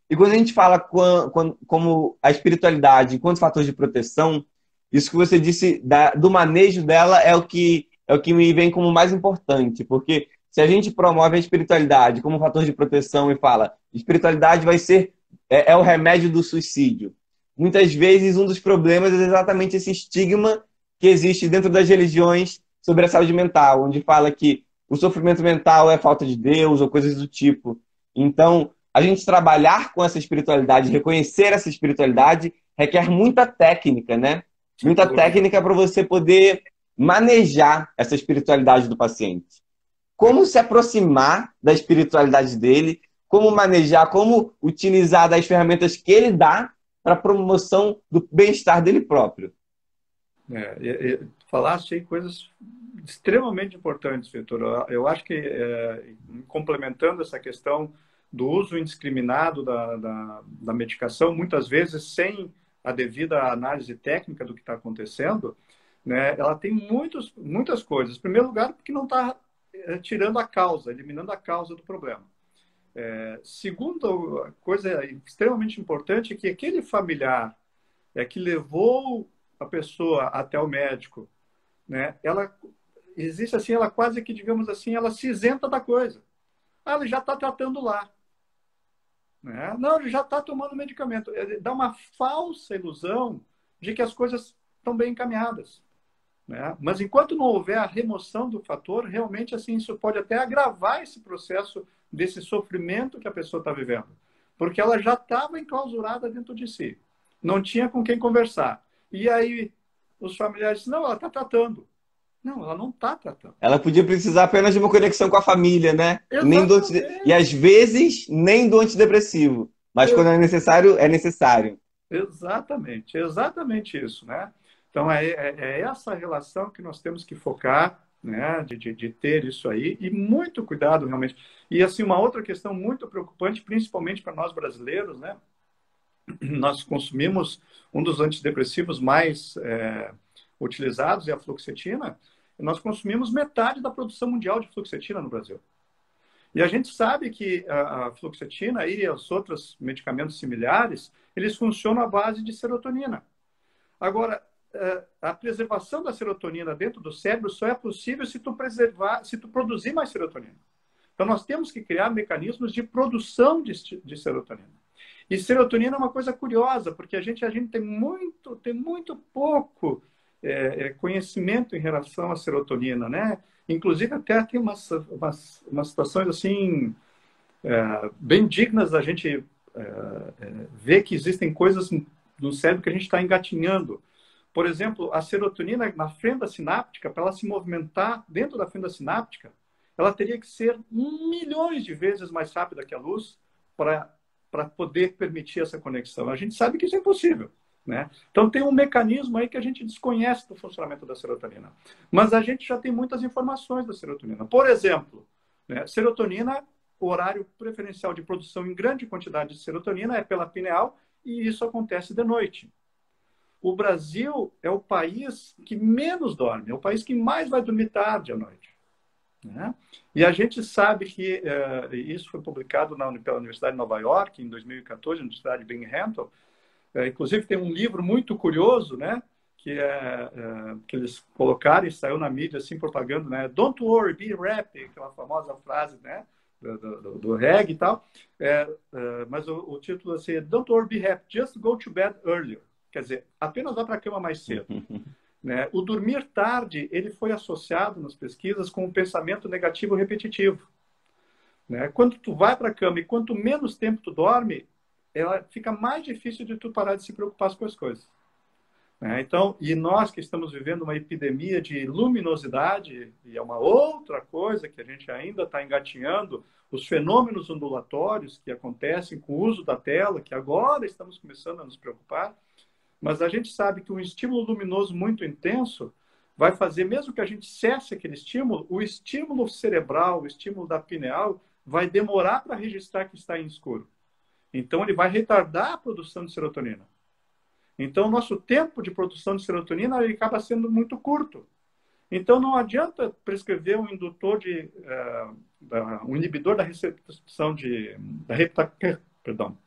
E quando a gente fala como a espiritualidade enquanto fator de proteção, isso que você disse do manejo dela é o que me vem como mais importante, porque se a gente promove a espiritualidade como fator de proteção e fala espiritualidade vai ser o remédio do suicídio, muitas vezes um dos problemas é exatamente esse estigma que existe dentro das religiões sobre a saúde mental, onde fala que o sofrimento mental é falta de Deus ou coisas do tipo. Então, a gente trabalhar com essa espiritualidade, reconhecer essa espiritualidade, requer muita técnica, né? Muita técnica para você poder manejar essa espiritualidade do paciente. Como se aproximar da espiritualidade dele, como manejar, como utilizar das ferramentas que ele dá para a promoção do bem-estar dele próprio. Falaste aí coisas extremamente importantes, Vitor. Eu acho que, complementando essa questão do uso indiscriminado da medicação, muitas vezes sem a devida análise técnica do que está acontecendo, né, ela tem muitas coisas. Em primeiro lugar, porque não está tirando a causa, eliminando a causa do problema. Segunda coisa extremamente importante é que aquele familiar que levou a pessoa até o médico, né, ela existe assim, ela quase que, digamos assim, ela se isenta da coisa. Ah, ele já está tratando lá. Né? Não, ele já está tomando medicamento. Ele dá uma falsa ilusão de que as coisas estão bem encaminhadas. Né? Mas enquanto não houver a remoção do fator, realmente assim isso pode até agravar esse processo desse sofrimento que a pessoa está vivendo. Porque ela já estava enclausurada dentro de si. Não tinha com quem conversar. E aí os familiares dizem, não, ela está tratando. Não, ela não está tratando. Ela podia precisar apenas de uma conexão com a família, né? Nem do E Exatamente. às vezes nem do antidepressivo. Mas quando é necessário, é necessário. Exatamente, exatamente isso, né? Então, é essa relação que nós temos que focar, né? De ter isso aí, e muito cuidado, realmente. E, assim, uma outra questão muito preocupante, principalmente para nós brasileiros, né? Nós consumimos um dos antidepressivos mais utilizados, é a fluoxetina, e nós consumimos metade da produção mundial de fluoxetina no Brasil. E a gente sabe que a fluoxetina e os outros medicamentos similares, eles funcionam à base de serotonina. Agora, a preservação da serotonina dentro do cérebro só é possível se tu preservar, se tu produzir mais serotonina. Então, nós temos que criar mecanismos de produção de serotonina. E serotonina é uma coisa curiosa, porque a gente tem muito pouco conhecimento em relação à serotonina, né? Inclusive, até tem umas situações assim, bem dignas da gente ver que existem coisas no cérebro que a gente está engatinhando. Por exemplo, a serotonina na fenda sináptica, para ela se movimentar dentro da fenda sináptica, ela teria que ser milhões de vezes mais rápida que a luz para poder permitir essa conexão. A gente sabe que isso é impossível. Né? Então, tem um mecanismo aí que a gente desconhece do funcionamento da serotonina. Mas a gente já tem muitas informações da serotonina. Por exemplo, né, serotonina, o horário preferencial de produção em grande quantidade de serotonina é pela pineal, e isso acontece de noite. O Brasil é o país que menos dorme, é o país que mais vai dormir tarde à noite. Né? E a gente sabe que isso foi publicado pela Universidade de Nova York, em 2014, na Universidade Binghamton. Inclusive, tem um livro muito curioso, né? Que eles colocaram e saiu na mídia, assim, propaganda, né? Don't worry, be happy, aquela famosa frase, né? Do reggae e tal. Mas o título assim, é Don't worry, be happy, just go to bed earlier. Quer dizer, apenas vá para a cama mais cedo. Né? O dormir tarde, ele foi associado nas pesquisas com um pensamento negativo repetitivo. Né? Quando tu vai para a cama e quanto menos tempo tu dorme, ela fica mais difícil de tu parar de se preocupar com as coisas. Né? Então, e nós que estamos vivendo uma epidemia de luminosidade, e é uma outra coisa que a gente ainda está engatinhando, os fenômenos ondulatórios que acontecem com o uso da tela, que agora estamos começando a nos preocupar, mas a gente sabe que um estímulo luminoso muito intenso vai fazer, mesmo que a gente cesse aquele estímulo, o estímulo cerebral, o estímulo da pineal, vai demorar para registrar que está em escuro. Então, ele vai retardar a produção de serotonina. Então, o nosso tempo de produção de serotonina ele acaba sendo muito curto. Então, não adianta prescrever um indutor um inibidor da recepção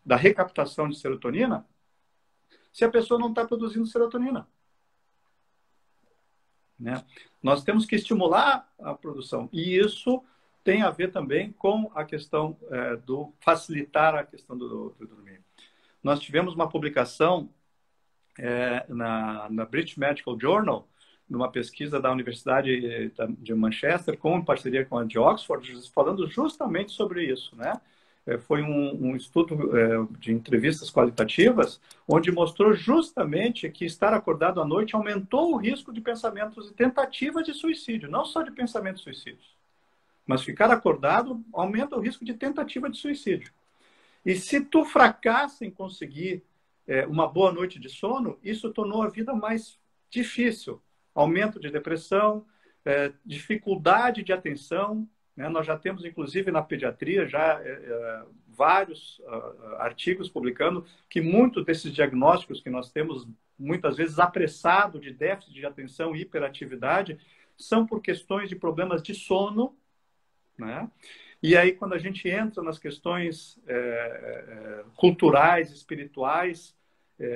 da recaptação de serotonina, se a pessoa não está produzindo serotonina. Né? Nós temos que estimular a produção. E isso tem a ver também com a questão do facilitar a questão do dormir. Nós tivemos uma publicação na British Medical Journal, numa pesquisa da Universidade de Manchester, em parceria com a de Oxford, falando justamente sobre isso, né? Foi um estudo de entrevistas qualitativas, onde mostrou justamente que estar acordado à noite aumentou o risco de pensamentos e tentativas de suicídio, não só de pensamentos suicídios, mas ficar acordado aumenta o risco de tentativa de suicídio. E se tu fracassa em conseguir uma boa noite de sono, isso tornou a vida mais difícil. Aumento de depressão, dificuldade de atenção. Né? Nós já temos, inclusive, na pediatria, já vários artigos publicando que muitos desses diagnósticos que nós temos, muitas vezes apressado, de déficit de atenção e hiperatividade, são por questões de problemas de sono. Né? E aí, quando a gente entra nas questões culturais, espirituais,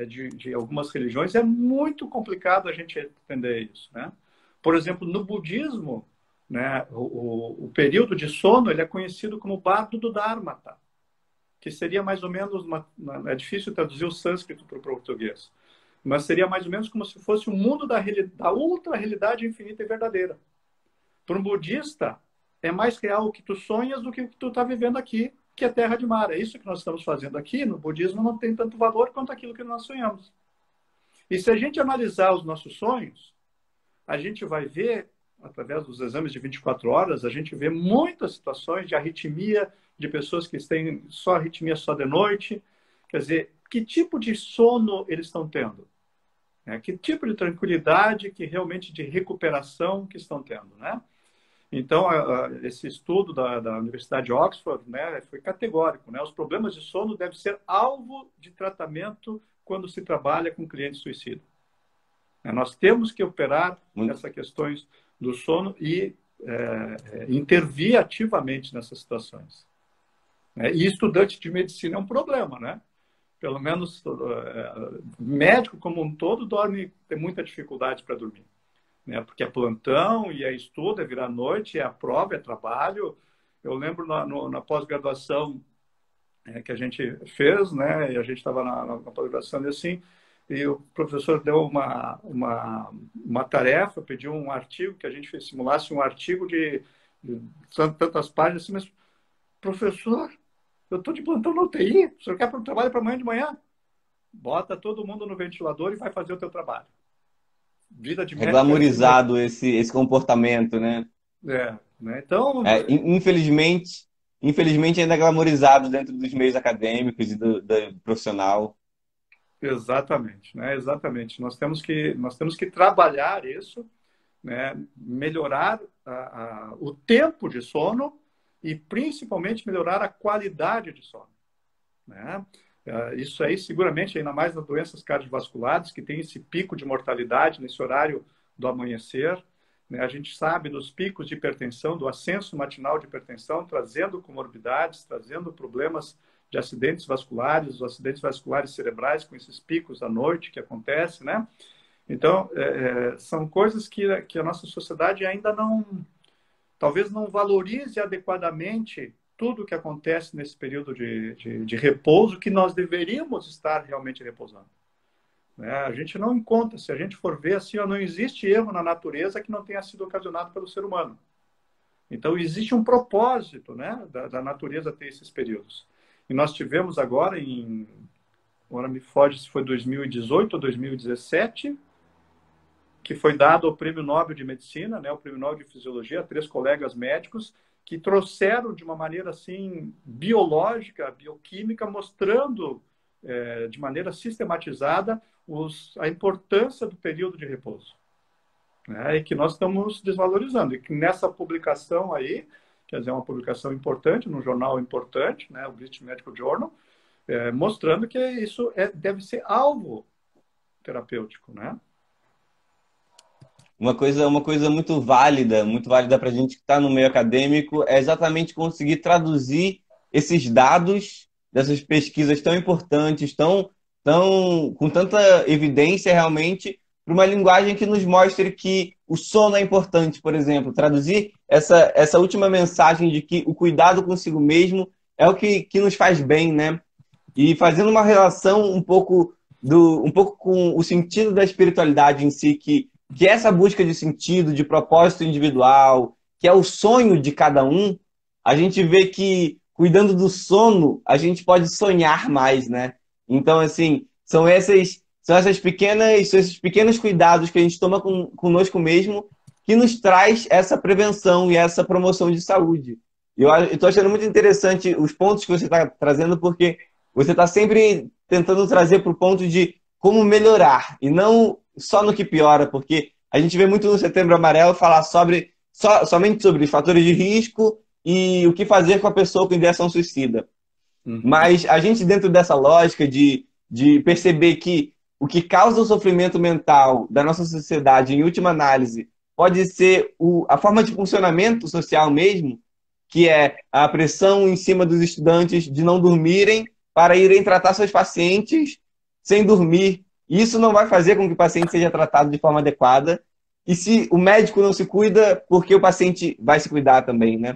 de algumas religiões, é muito complicado a gente entender isso. Né? Por exemplo, no budismo, né? O período de sono ele é conhecido como bardo do Dharmata, que seria mais ou menos é difícil traduzir o sânscrito para o português, mas seria mais ou menos como se fosse o mundo da ultra realidade infinita e verdadeira. Para um budista, é mais real o que tu sonhas do que o que tu está vivendo aqui, que é terra de mar. É isso que nós estamos fazendo aqui. No budismo não tem tanto valor quanto aquilo que nós sonhamos. E se a gente analisar os nossos sonhos, a gente vai ver, através dos exames de 24 horas, a gente vê muitas situações de arritmia, de pessoas que têm só arritmia só de noite. Quer dizer, que tipo de sono eles estão tendo? Que tipo de tranquilidade, que realmente de recuperação que estão tendo, né? Então, esse estudo da Universidade de Oxford, né, foi categórico, né? Os problemas de sono devem ser alvo de tratamento quando se trabalha com cliente suicida. Nós temos que operar essas questões do sono e intervir ativamente nessas situações. E estudante de medicina é um problema, né? Pelo menos médico como um todo tem muita dificuldade para dormir, né? Porque é plantão e é estudo, é virar noite, é a prova, é trabalho. Eu lembro na pós-graduação que a gente fez, né? E a gente estava na pós-graduação e assim, e o professor deu uma tarefa, pediu um artigo, que a gente simulasse um artigo de tantas páginas, assim, mas, professor, eu estou de plantão no UTI, o senhor quer para o trabalho para amanhã de manhã? Bota todo mundo no ventilador e vai fazer o teu trabalho. Vida de É médico é assim mesmo. glamorizado esse comportamento, né? Né? Então, infelizmente ainda é glamorizado dentro dos meios acadêmicos e do profissional. exatamente, né? Exatamente. Nós temos que trabalhar isso, né? Melhorar o tempo de sono e principalmente melhorar a qualidade de sono, né? Isso aí seguramente, ainda mais nas doenças cardiovasculares, que tem esse pico de mortalidade nesse horário do amanhecer, né? A gente sabe dos picos de hipertensão, do ascenso matinal de hipertensão, trazendo comorbidades, trazendo problemas de acidentes vasculares, os acidentes vasculares cerebrais com esses picos à noite que acontece, né? Então, são coisas que a nossa sociedade ainda talvez não valorize adequadamente tudo o que acontece nesse período de repouso que nós deveríamos estar realmente repousando, né? A gente não encontra, se a gente for ver assim, não existe erro na natureza que não tenha sido ocasionado pelo ser humano. Então, existe um propósito, né, da natureza ter esses períodos. E nós tivemos agora, agora me foge se foi 2018 ou 2017, que foi dado o Prêmio Nobel de Medicina, né, o Prêmio Nobel de Fisiologia, a 3 colegas médicos que trouxeram de uma maneira assim biológica, bioquímica, mostrando de maneira sistematizada a importância do período de repouso, né, e que nós estamos desvalorizando. E que nessa publicação aí, quer dizer, uma publicação importante, num jornal importante, né, o British Medical Journal, mostrando que isso deve ser alvo terapêutico, né? Uma coisa muito válida para a gente que está no meio acadêmico, é exatamente conseguir traduzir esses dados dessas pesquisas tão importantes, com tanta evidência realmente, para uma linguagem que nos mostre que o sono é importante, por exemplo. Traduzir essa última mensagem de que o cuidado consigo mesmo é o que nos faz bem, né? E fazendo uma relação um pouco com o sentido da espiritualidade em si, que é essa busca de sentido, de propósito individual, que é o sonho de cada um, a gente vê que, cuidando do sono, a gente pode sonhar mais, né? Então, assim, são esses pequenos cuidados que a gente toma conosco mesmo que nos traz essa prevenção e essa promoção de saúde. Eu estou achando muito interessante os pontos que você está trazendo, porque você está sempre tentando trazer para o ponto de como melhorar, e não só no que piora, porque a gente vê muito no Setembro Amarelo falar somente sobre fatores de risco e o que fazer com a pessoa com ideação suicida. Mas a gente, dentro dessa lógica de perceber que o que causa o sofrimento mental da nossa sociedade, em última análise, pode ser a forma de funcionamento social mesmo, que é a pressão em cima dos estudantes de não dormirem para irem tratar seus pacientes sem dormir. Isso não vai fazer com que o paciente seja tratado de forma adequada E se o médico não se cuida, porque o paciente vai se cuidar também, né?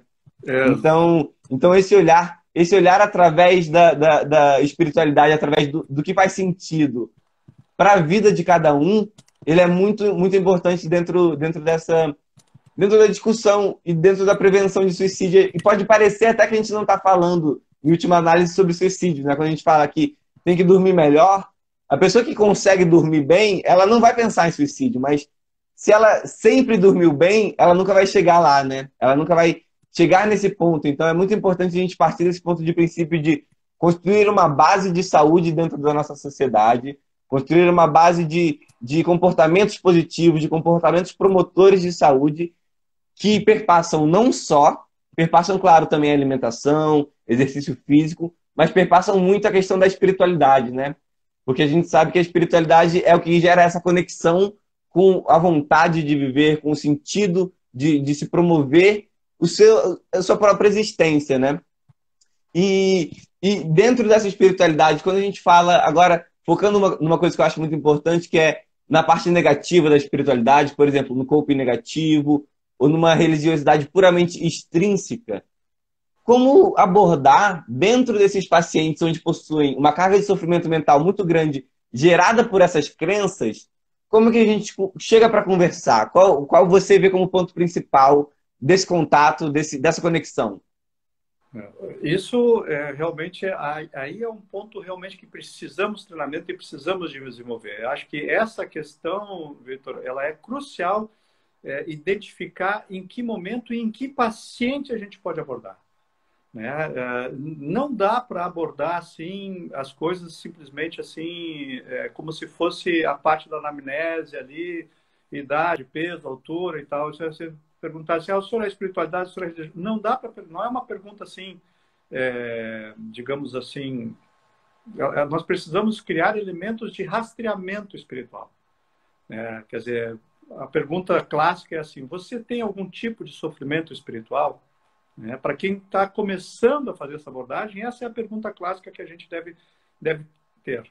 Então esse olhar através da espiritualidade, através do que faz sentido para a vida de cada um, ele é muito, muito importante dentro da discussão e dentro da prevenção de suicídio. E pode parecer até que a gente não está falando, em última análise, sobre suicídio, né? Quando a gente fala que tem que dormir melhor, a pessoa que consegue dormir bem, ela não vai pensar em suicídio, mas se ela sempre dormiu bem, ela nunca vai chegar lá, né? Ela nunca vai chegar nesse ponto. Então é muito importante a gente partir desse ponto de princípio de construir uma base de saúde dentro da nossa sociedade, construir uma base de comportamentos positivos, de comportamentos promotores de saúde, que perpassam, claro, também a alimentação, exercício físico, mas perpassam muito a questão da espiritualidade, né? Porque a gente sabe que a espiritualidade é o que gera essa conexão com a vontade de viver, com o sentido de se promover a sua própria existência, né? E dentro dessa espiritualidade, quando a gente fala, agora, focando numa coisa que eu acho muito importante, que é na parte negativa da espiritualidade, por exemplo, no coping negativo, ou numa religiosidade puramente extrínseca, como abordar dentro desses pacientes onde possuem uma carga de sofrimento mental muito grande gerada por essas crenças, como que a gente chega para conversar? Qual você vê como ponto principal desse contato, dessa conexão? Isso realmente, aí é um ponto realmente que precisamos de treinamento e precisamos de desenvolver. Eu acho que essa questão, Vitor, ela é crucial, identificar em que momento e em que paciente a gente pode abordar. Né? Não dá para abordar assim as coisas simplesmente assim, como se fosse a parte da anamnese ali, idade, peso, altura e tal. Se você perguntar assim, o senhor é espiritualidade, o senhor é religião? Não dá para, não é uma pergunta assim, digamos assim, nós precisamos criar elementos de rastreamento espiritual. Quer dizer, a pergunta clássica é assim, você tem algum tipo de sofrimento espiritual? Para quem está começando a fazer essa abordagem, essa é a pergunta clássica que a gente deve ter.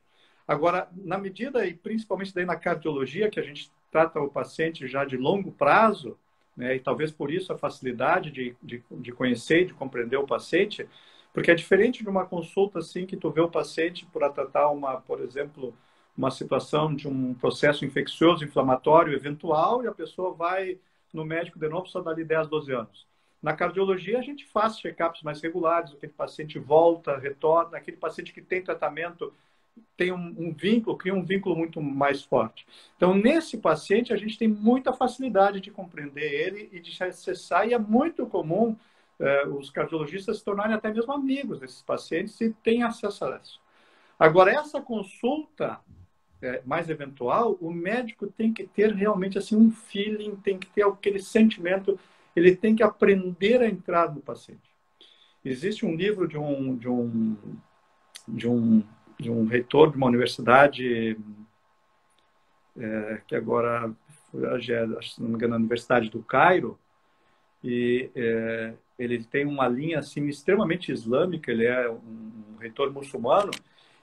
Agora, na medida, e principalmente daí na cardiologia, que a gente trata o paciente já de longo prazo, e talvez por isso a facilidade de conhecer e de compreender o paciente, porque é diferente de uma consulta assim que tu vê o paciente para tratar por exemplo, uma situação de um processo infeccioso, inflamatório, eventual, e a pessoa vai no médico de novo só dali 10, 12 anos. Na cardiologia, a gente faz check-ups mais regulares, aquele paciente volta, retorna, aquele paciente que tem tratamento tem um vínculo, cria um vínculo muito mais forte. Então, nesse paciente, a gente tem muita facilidade de compreender ele e de acessar, e é muito comum os cardiologistas se tornarem até mesmo amigos desses pacientes e têm acesso a isso. Agora, essa consulta mais eventual, o médico tem que ter realmente assim um feeling, tem que ter aquele sentimento, ele tem que aprender a entrar no paciente. Existe um livro de um reitor de uma universidade, que agora, se não me engano, a Universidade do Cairo, e ele tem uma linha assim, extremamente islâmica, ele é um reitor muçulmano,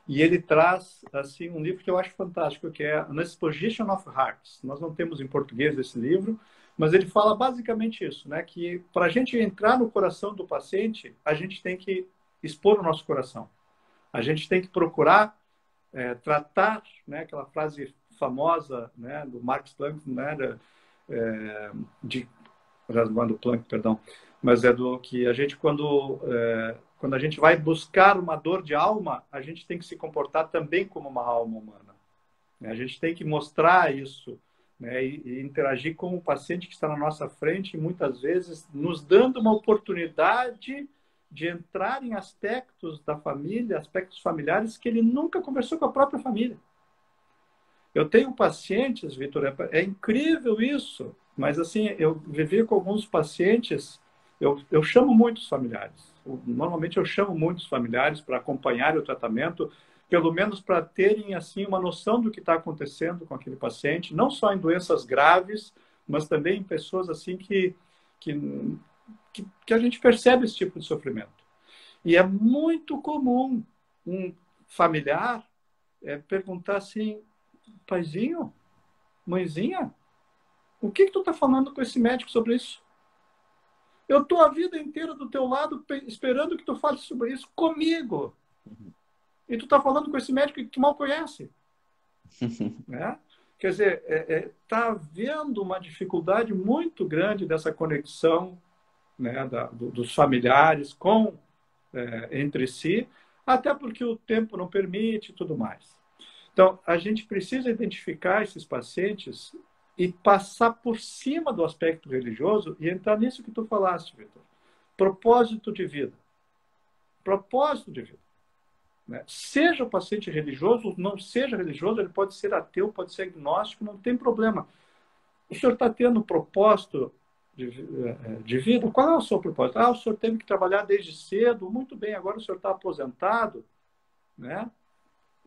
e ele traz assim um livro que eu acho fantástico, que é An Exposition of Hearts. Nós não temos em português esse livro, mas ele fala basicamente isso, né? Que para a gente entrar no coração do paciente, a gente tem que expor o nosso coração. A gente tem que procurar tratar, né? Aquela frase famosa, né? Do Max Planck, né? Do Planck, perdão. Mas é do que a gente, quando a gente vai buscar uma dor de alma, a gente tem que se comportar também como uma alma humana. A gente tem que mostrar isso, né, e interagir com o paciente que está na nossa frente, muitas vezes nos dando uma oportunidade de entrar em aspectos da família, aspectos familiares que ele nunca conversou com a própria família. Eu tenho pacientes, Vitor, é incrível isso, mas assim, eu vivi com alguns pacientes, eu chamo muitos familiares. Normalmente eu chamo muitos familiares para acompanhar o tratamento, pelo menos para terem assim uma noção do que está acontecendo com aquele paciente, não só em doenças graves, mas também em pessoas assim que a gente percebe esse tipo de sofrimento. E é muito comum um familiar perguntar assim, paizinho, mãezinha, O que tu está falando com esse médico sobre isso? Eu estou a vida inteira do teu lado esperando que tu fale sobre isso comigo. E tu está falando com esse médico que tu mal conhece. Né? Quer dizer, está havendo uma dificuldade muito grande dessa conexão, né, dos familiares entre si, até porque o tempo não permite e tudo mais. Então, a gente precisa identificar esses pacientes e passar por cima do aspecto religioso e entrar nisso que tu falaste, Vitor. Propósito de vida. Propósito de vida. Né? Seja o paciente religioso, não seja religioso, ele pode ser ateu, pode ser agnóstico, não tem problema. O senhor está tendo propósito de vida? Qual é o seu propósito? O senhor teve que trabalhar desde cedo, muito bem, agora o senhor está aposentado, né?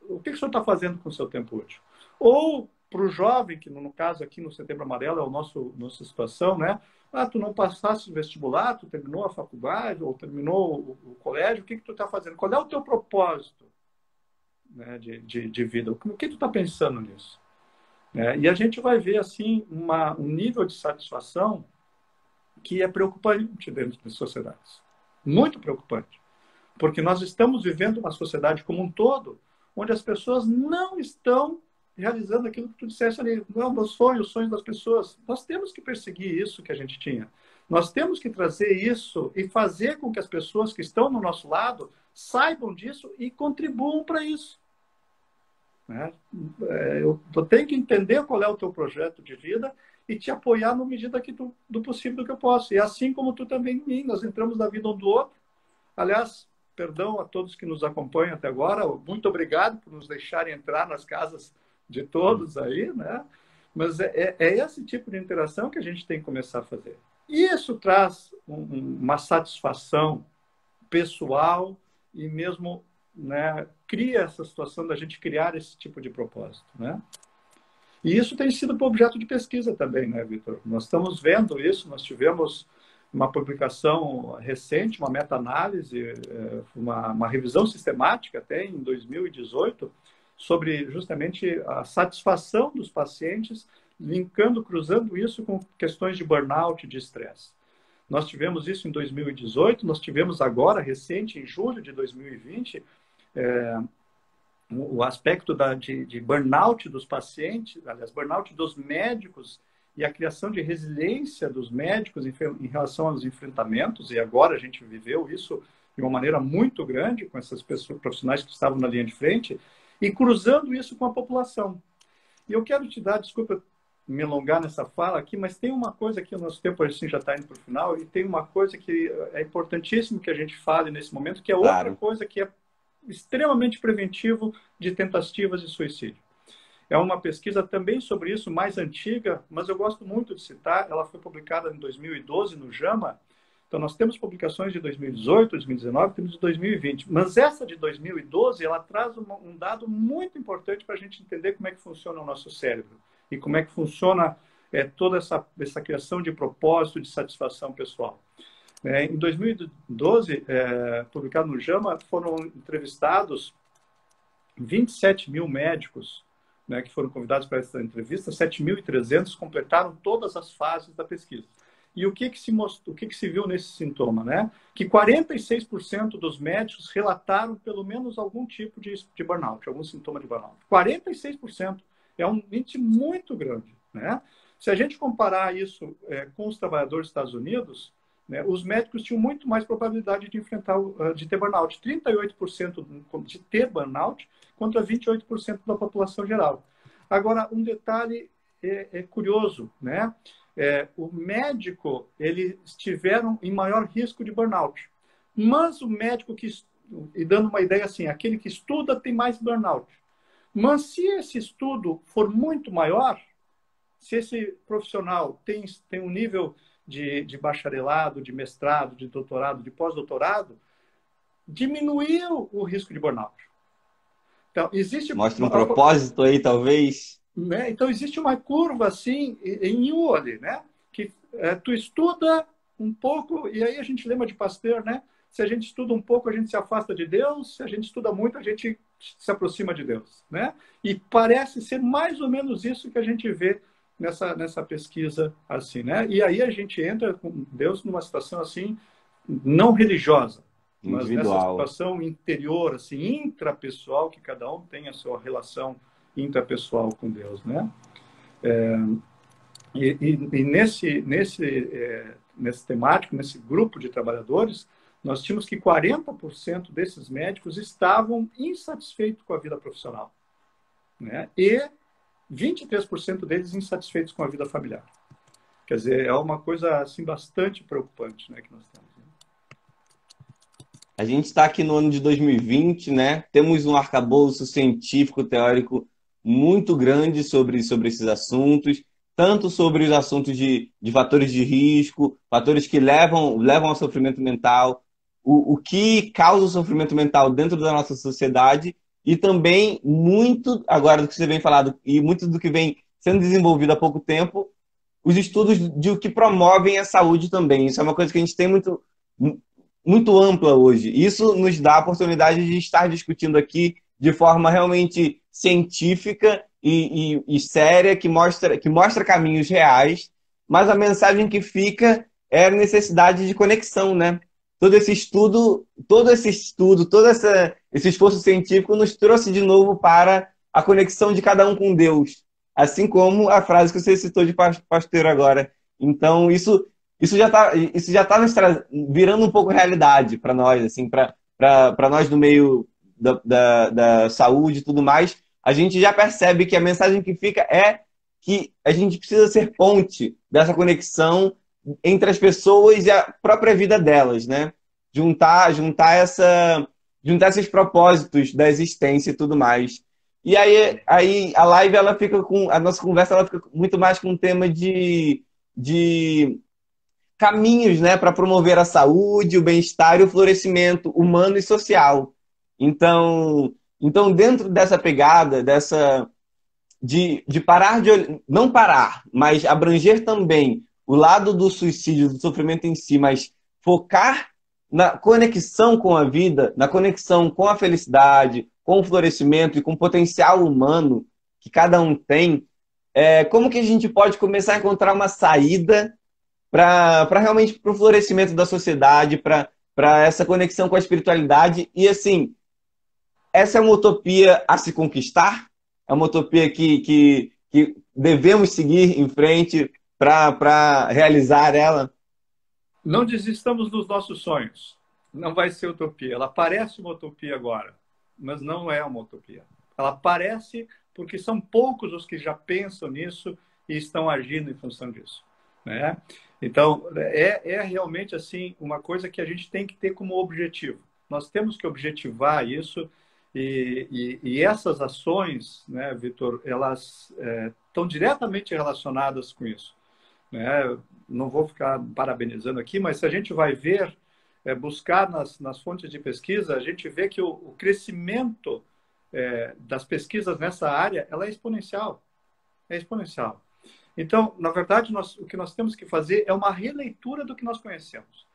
O que o senhor está fazendo com o seu tempo útil? Ou para o jovem, que no caso aqui no Setembro Amarelo é a nossa situação, né? Tu não passaste o vestibular, tu terminou a faculdade ou terminou o colégio, o que tu está fazendo? Qual é o teu propósito, né, de vida? O que tu está pensando nisso? E a gente vai ver assim um nível de satisfação que é preocupante dentro das sociedades. Muito preocupante. Porque nós estamos vivendo uma sociedade como um todo onde as pessoas não estão realizando aquilo que tu disseste ali. Não, os sonhos das pessoas. Nós temos que perseguir isso que a gente tinha. Nós temos que trazer isso e fazer com que as pessoas que estão no nosso lado saibam disso e contribuam para isso. Eu tenho que entender qual é o teu projeto de vida e te apoiar na medida do possível que eu posso. E assim como tu também em mim, nós entramos na vida um do outro. Aliás, perdão a todos que nos acompanham até agora. Muito obrigado por nos deixarem entrar nas casas de todos aí, né? Mas é esse tipo de interação que a gente tem que começar a fazer. E isso traz uma satisfação pessoal e mesmo, né, cria essa situação da gente criar esse tipo de propósito, né? E isso tem sido objeto de pesquisa também, né, Vitor? Nós estamos vendo isso, nós tivemos uma publicação recente, uma meta-análise, uma revisão sistemática até em 2018, sobre justamente a satisfação dos pacientes, cruzando isso com questões de burnout e de estresse. Nós tivemos isso em 2018, nós tivemos agora, recente, em julho de 2020, o aspecto de burnout dos pacientes, aliás, burnout dos médicos e a criação de resiliência dos médicos em relação aos enfrentamentos, e agora a gente viveu isso de uma maneira muito grande com essas pessoas, profissionais que estavam na linha de frente, e cruzando isso com a população. E eu quero te dar, desculpa me alongar nessa fala aqui, mas tem uma coisa que o nosso tempo assim já está indo para o final, e tem uma coisa que é importantíssimo que a gente fale nesse momento, que é outra coisa que é extremamente preventivo de tentativas de suicídio. É uma pesquisa também sobre isso, mais antiga, mas eu gosto muito de citar. Ela foi publicada em 2012 no JAMA. Então, nós temos publicações de 2018, 2019, temos de 2020. Mas essa de 2012, ela traz um dado muito importante para a gente entender como é que funciona o nosso cérebro e como é que funciona toda essa criação de propósito, de satisfação pessoal. Em 2012, publicado no JAMA, foram entrevistados 27 mil médicos, né, que foram convidados para essa entrevista. 7.300 completaram todas as fases da pesquisa. E o que se viu nesse sintoma? Né? Que 46% dos médicos relataram pelo menos algum tipo de burnout, algum sintoma de burnout. 46%. É um índice muito grande. Né? Se a gente comparar isso com os trabalhadores dos Estados Unidos, né, os médicos tinham muito mais probabilidade de ter burnout. 38% de ter burnout contra 28% da população geral. Agora, um detalhe curioso, né? O médico, eles tiveram em maior risco de burnout. Mas o médico e dando uma ideia assim, aquele que estuda tem mais burnout. Mas se esse estudo for muito maior, se esse profissional tem um nível de bacharelado, de mestrado, de doutorado, de pós-doutorado, diminuiu o risco de burnout. Então, Mostra um propósito aí, talvez. Né? Então, existe uma curva assim em U ali, né? Que tu estuda um pouco, e aí a gente lembra de Pasteur, né? Se a gente estuda um pouco, a gente se afasta de Deus, se a gente estuda muito, a gente se aproxima de Deus, né? E parece ser mais ou menos isso que a gente vê nessa pesquisa assim, né? E aí a gente entra com Deus numa situação assim, não religiosa, mas nessa Individual. situação interior, assim, intrapessoal, que cada um tem a sua relação intrapessoal com Deus, né? E nesse temático, nesse grupo de trabalhadores, nós tínhamos que 40% desses médicos estavam insatisfeitos com a vida profissional, né? E 23% deles insatisfeitos com a vida familiar. Quer dizer, é uma coisa assim bastante preocupante, né, que nós temos. Né? A gente está aqui no ano de 2020, né? Temos um arcabouço científico, teórico muito grande sobre esses assuntos, tanto sobre os assuntos de fatores de risco, fatores que levam ao sofrimento mental, o que causa o sofrimento mental dentro da nossa sociedade, e também muito, agora do que você vem falado, e muito do que vem sendo desenvolvido há pouco tempo, os estudos de o que promovem a saúde também. Isso é uma coisa que a gente tem muito ampla hoje. Isso nos dá a oportunidade de estar discutindo aqui de forma realmente científica e séria, que mostra caminhos reais, mas a mensagem que fica é a necessidade de conexão, né? Esse esforço científico nos trouxe de novo para a conexão de cada um com Deus, assim como a frase que você citou de Pasteur agora. Então, isso já tá virando um pouco realidade para nós, assim, para nós do meio da saúde e tudo mais. A gente já percebe que a mensagem que fica é que a gente precisa ser ponte dessa conexão entre as pessoas e a própria vida delas, né? Juntar esses propósitos da existência e tudo mais. E aí a live, ela fica a nossa conversa, ela fica muito mais com um tema de caminhos, né, para promover a saúde, o bem-estar e o florescimento humano e social. Então dentro dessa pegada, de parar não parar, mas abranger também o lado do suicídio, do sofrimento em si, mas focar na conexão com a vida, na conexão com a felicidade, com o florescimento e com o potencial humano que cada um tem, como que a gente pode começar a encontrar uma saída para realmente para o florescimento da sociedade, para essa conexão com a espiritualidade. E assim, essa é uma utopia a se conquistar, é uma utopia que devemos seguir em frente para realizar ela. Não desistamos dos nossos sonhos. Não vai ser utopia. Ela parece uma utopia agora, mas não é uma utopia. Ela parece porque são poucos os que já pensam nisso e estão agindo em função disso, né? Então, é realmente assim uma coisa que a gente tem que ter como objetivo. Nós temos que objetivar isso e essas ações, né, Vitor, elas estão diretamente relacionadas com isso, né? Não vou ficar parabenizando aqui, mas se a gente vai ver, buscar nas fontes de pesquisa, a gente vê que o crescimento das pesquisas nessa área, ela é exponencial. É exponencial. Então, na verdade, o que nós temos que fazer é uma releitura do que nós conhecemos.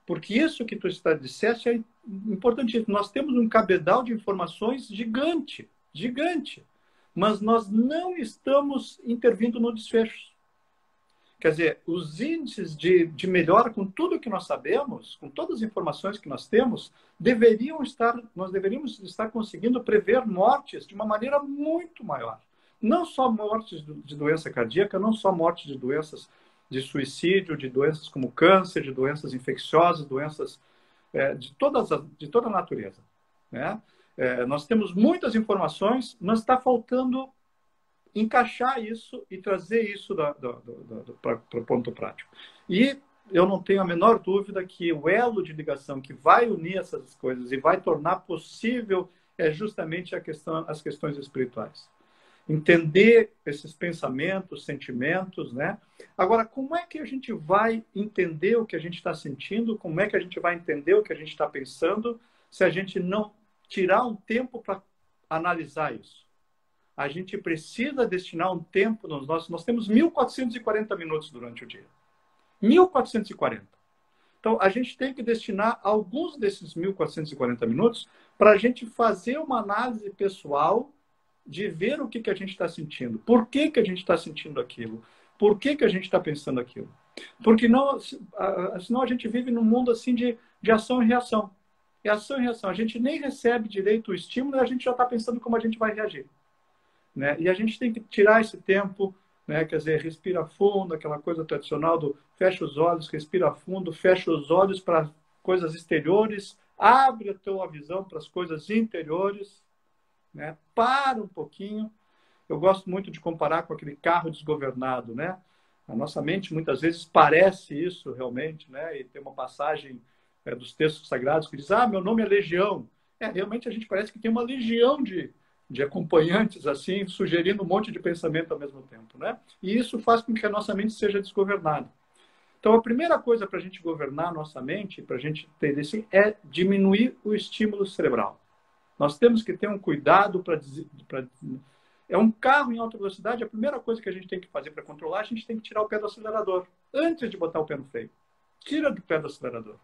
Porque isso que tu disseste é importantíssimo. Nós temos um cabedal de informações gigante, gigante, mas nós não estamos intervindo no desfecho. Quer dizer, os índices de melhora com tudo que nós sabemos, com todas as informações que nós temos, nós deveríamos estar conseguindo prever mortes de uma maneira muito maior. Não só mortes de doença cardíaca, não só mortes de doenças de suicídio, de doenças como câncer, de doenças infecciosas, doenças de toda a natureza, né? Nós temos muitas informações, mas está faltando encaixar isso e trazer isso para o ponto prático. E eu não tenho a menor dúvida que o elo de ligação que vai unir essas coisas e vai tornar possível é justamente as questões espirituais. Entender esses pensamentos, sentimentos, né? Agora, como é que a gente vai entender o que a gente está sentindo? Como é que a gente vai entender o que a gente está pensando se a gente não tirar um tempo para analisar isso? A gente precisa destinar um tempo nós temos 1.440 minutos durante o dia. 1.440. Então, a gente tem que destinar alguns desses 1.440 minutos para a gente fazer uma análise pessoal de ver o que a gente está sentindo. Por que a gente está sentindo aquilo? Por que que a gente está pensando aquilo? Porque não, senão a gente vive num mundo assim de ação e reação. E ação e reação. A gente nem recebe direito o estímulo e a gente já está pensando como a gente vai reagir. Né? E a gente tem que tirar esse tempo, né? Quer dizer, respira fundo, aquela coisa tradicional do fecha os olhos, respira fundo, fecha os olhos para coisas exteriores, abre a tua visão para as coisas interiores, né? Para um pouquinho. Eu gosto muito de comparar com aquele carro desgovernado, né? A nossa mente muitas vezes parece isso realmente, né? E tem uma passagem dos textos sagrados que diz: ah, meu nome é Legião. Realmente a gente parece que tem uma legião de acompanhantes assim, sugerindo um monte de pensamento ao mesmo tempo, né? E isso faz com que a nossa mente seja desgovernada. Então, a primeira coisa para a gente governar a nossa mente, para a gente ter isso, é diminuir o estímulo cerebral. Nós temos que ter um cuidado para... É um carro em alta velocidade, a primeira coisa que a gente tem que fazer para controlar, a gente tem que tirar o pé do acelerador, antes de botar o pé no freio. Tira do pé do acelerador.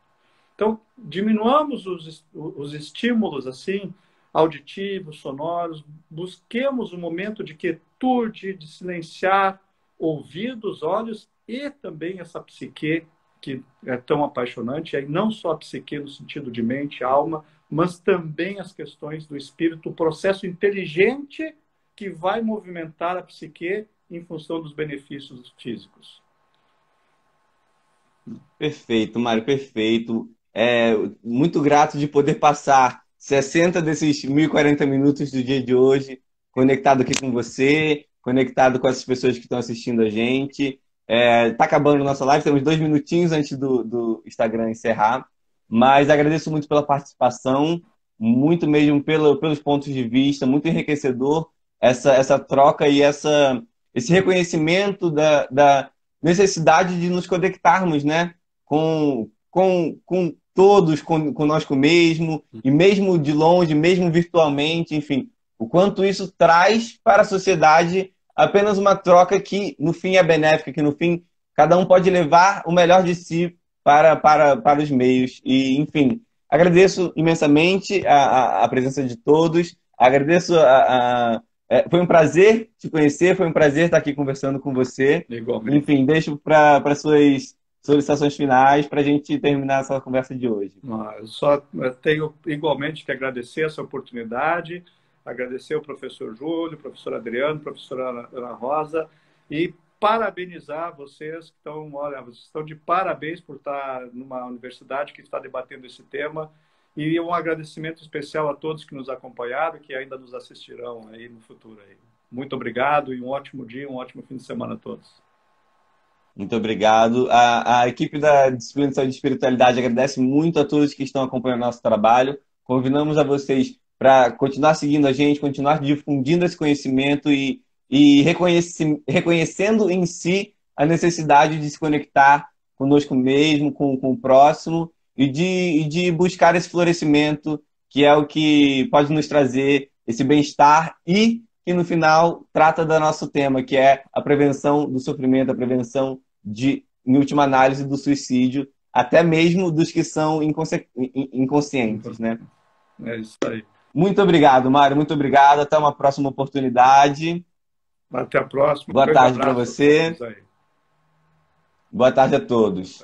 Então, diminuamos os estímulos, assim, auditivos, sonoros, busquemos um momento de quietude, de silenciar ouvidos, olhos e também essa psique que é tão apaixonante, e aí não só a psique no sentido de mente, alma, mas também as questões do espírito, o processo inteligente que vai movimentar a psique em função dos benefícios físicos. Perfeito, Mário, perfeito. Muito grato de poder passar 60 desses 1.040 minutos do dia de hoje conectado aqui com você, conectado com essas pessoas que estão assistindo a gente. Tá acabando a nossa live, temos 2 minutinhos antes do Instagram encerrar, mas agradeço muito pela participação, muito mesmo pelos pontos de vista, muito enriquecedor essa troca e esse reconhecimento da necessidade de nos conectarmos, né, com todos, conosco mesmo, e mesmo de longe, mesmo virtualmente, enfim, o quanto isso traz para a sociedade apenas uma troca que, no fim, é benéfica, que, no fim, cada um pode levar o melhor de si para os meios. E, enfim, agradeço imensamente a presença de todos, agradeço foi um prazer te conhecer, foi um prazer estar aqui conversando com você. Igualmente. Enfim, deixo para suas solicitações finais para a gente terminar essa conversa de hoje. Eu só tenho igualmente que agradecer essa oportunidade, agradecer ao professor Júlio, professor Adriano, professora Ana Rosa, e parabenizar vocês que estão, olha, vocês estão de parabéns por estar numa universidade que está debatendo esse tema. E um agradecimento especial a todos que nos acompanharam e que ainda nos assistirão aí no futuro. Aí. Muito obrigado e um ótimo dia, um ótimo fim de semana a todos. Muito obrigado. A equipe da Disciplina de Saúde e Espiritualidade agradece muito a todos que estão acompanhando o nosso trabalho. Convidamos a vocês para continuar seguindo a gente, continuar difundindo esse conhecimento e reconhecendo em si a necessidade de se conectar conosco mesmo, com o próximo, e de buscar esse florescimento, que é o que pode nos trazer esse bem-estar e que, no final, trata do nosso tema, que é a prevenção do sofrimento, a prevenção, em última análise, do suicídio, até mesmo dos que são inconscientes, né? É isso aí. Muito obrigado, Mário, muito obrigado. Até uma próxima oportunidade. Até a próxima. Boa tarde para você. Boa tarde a todos.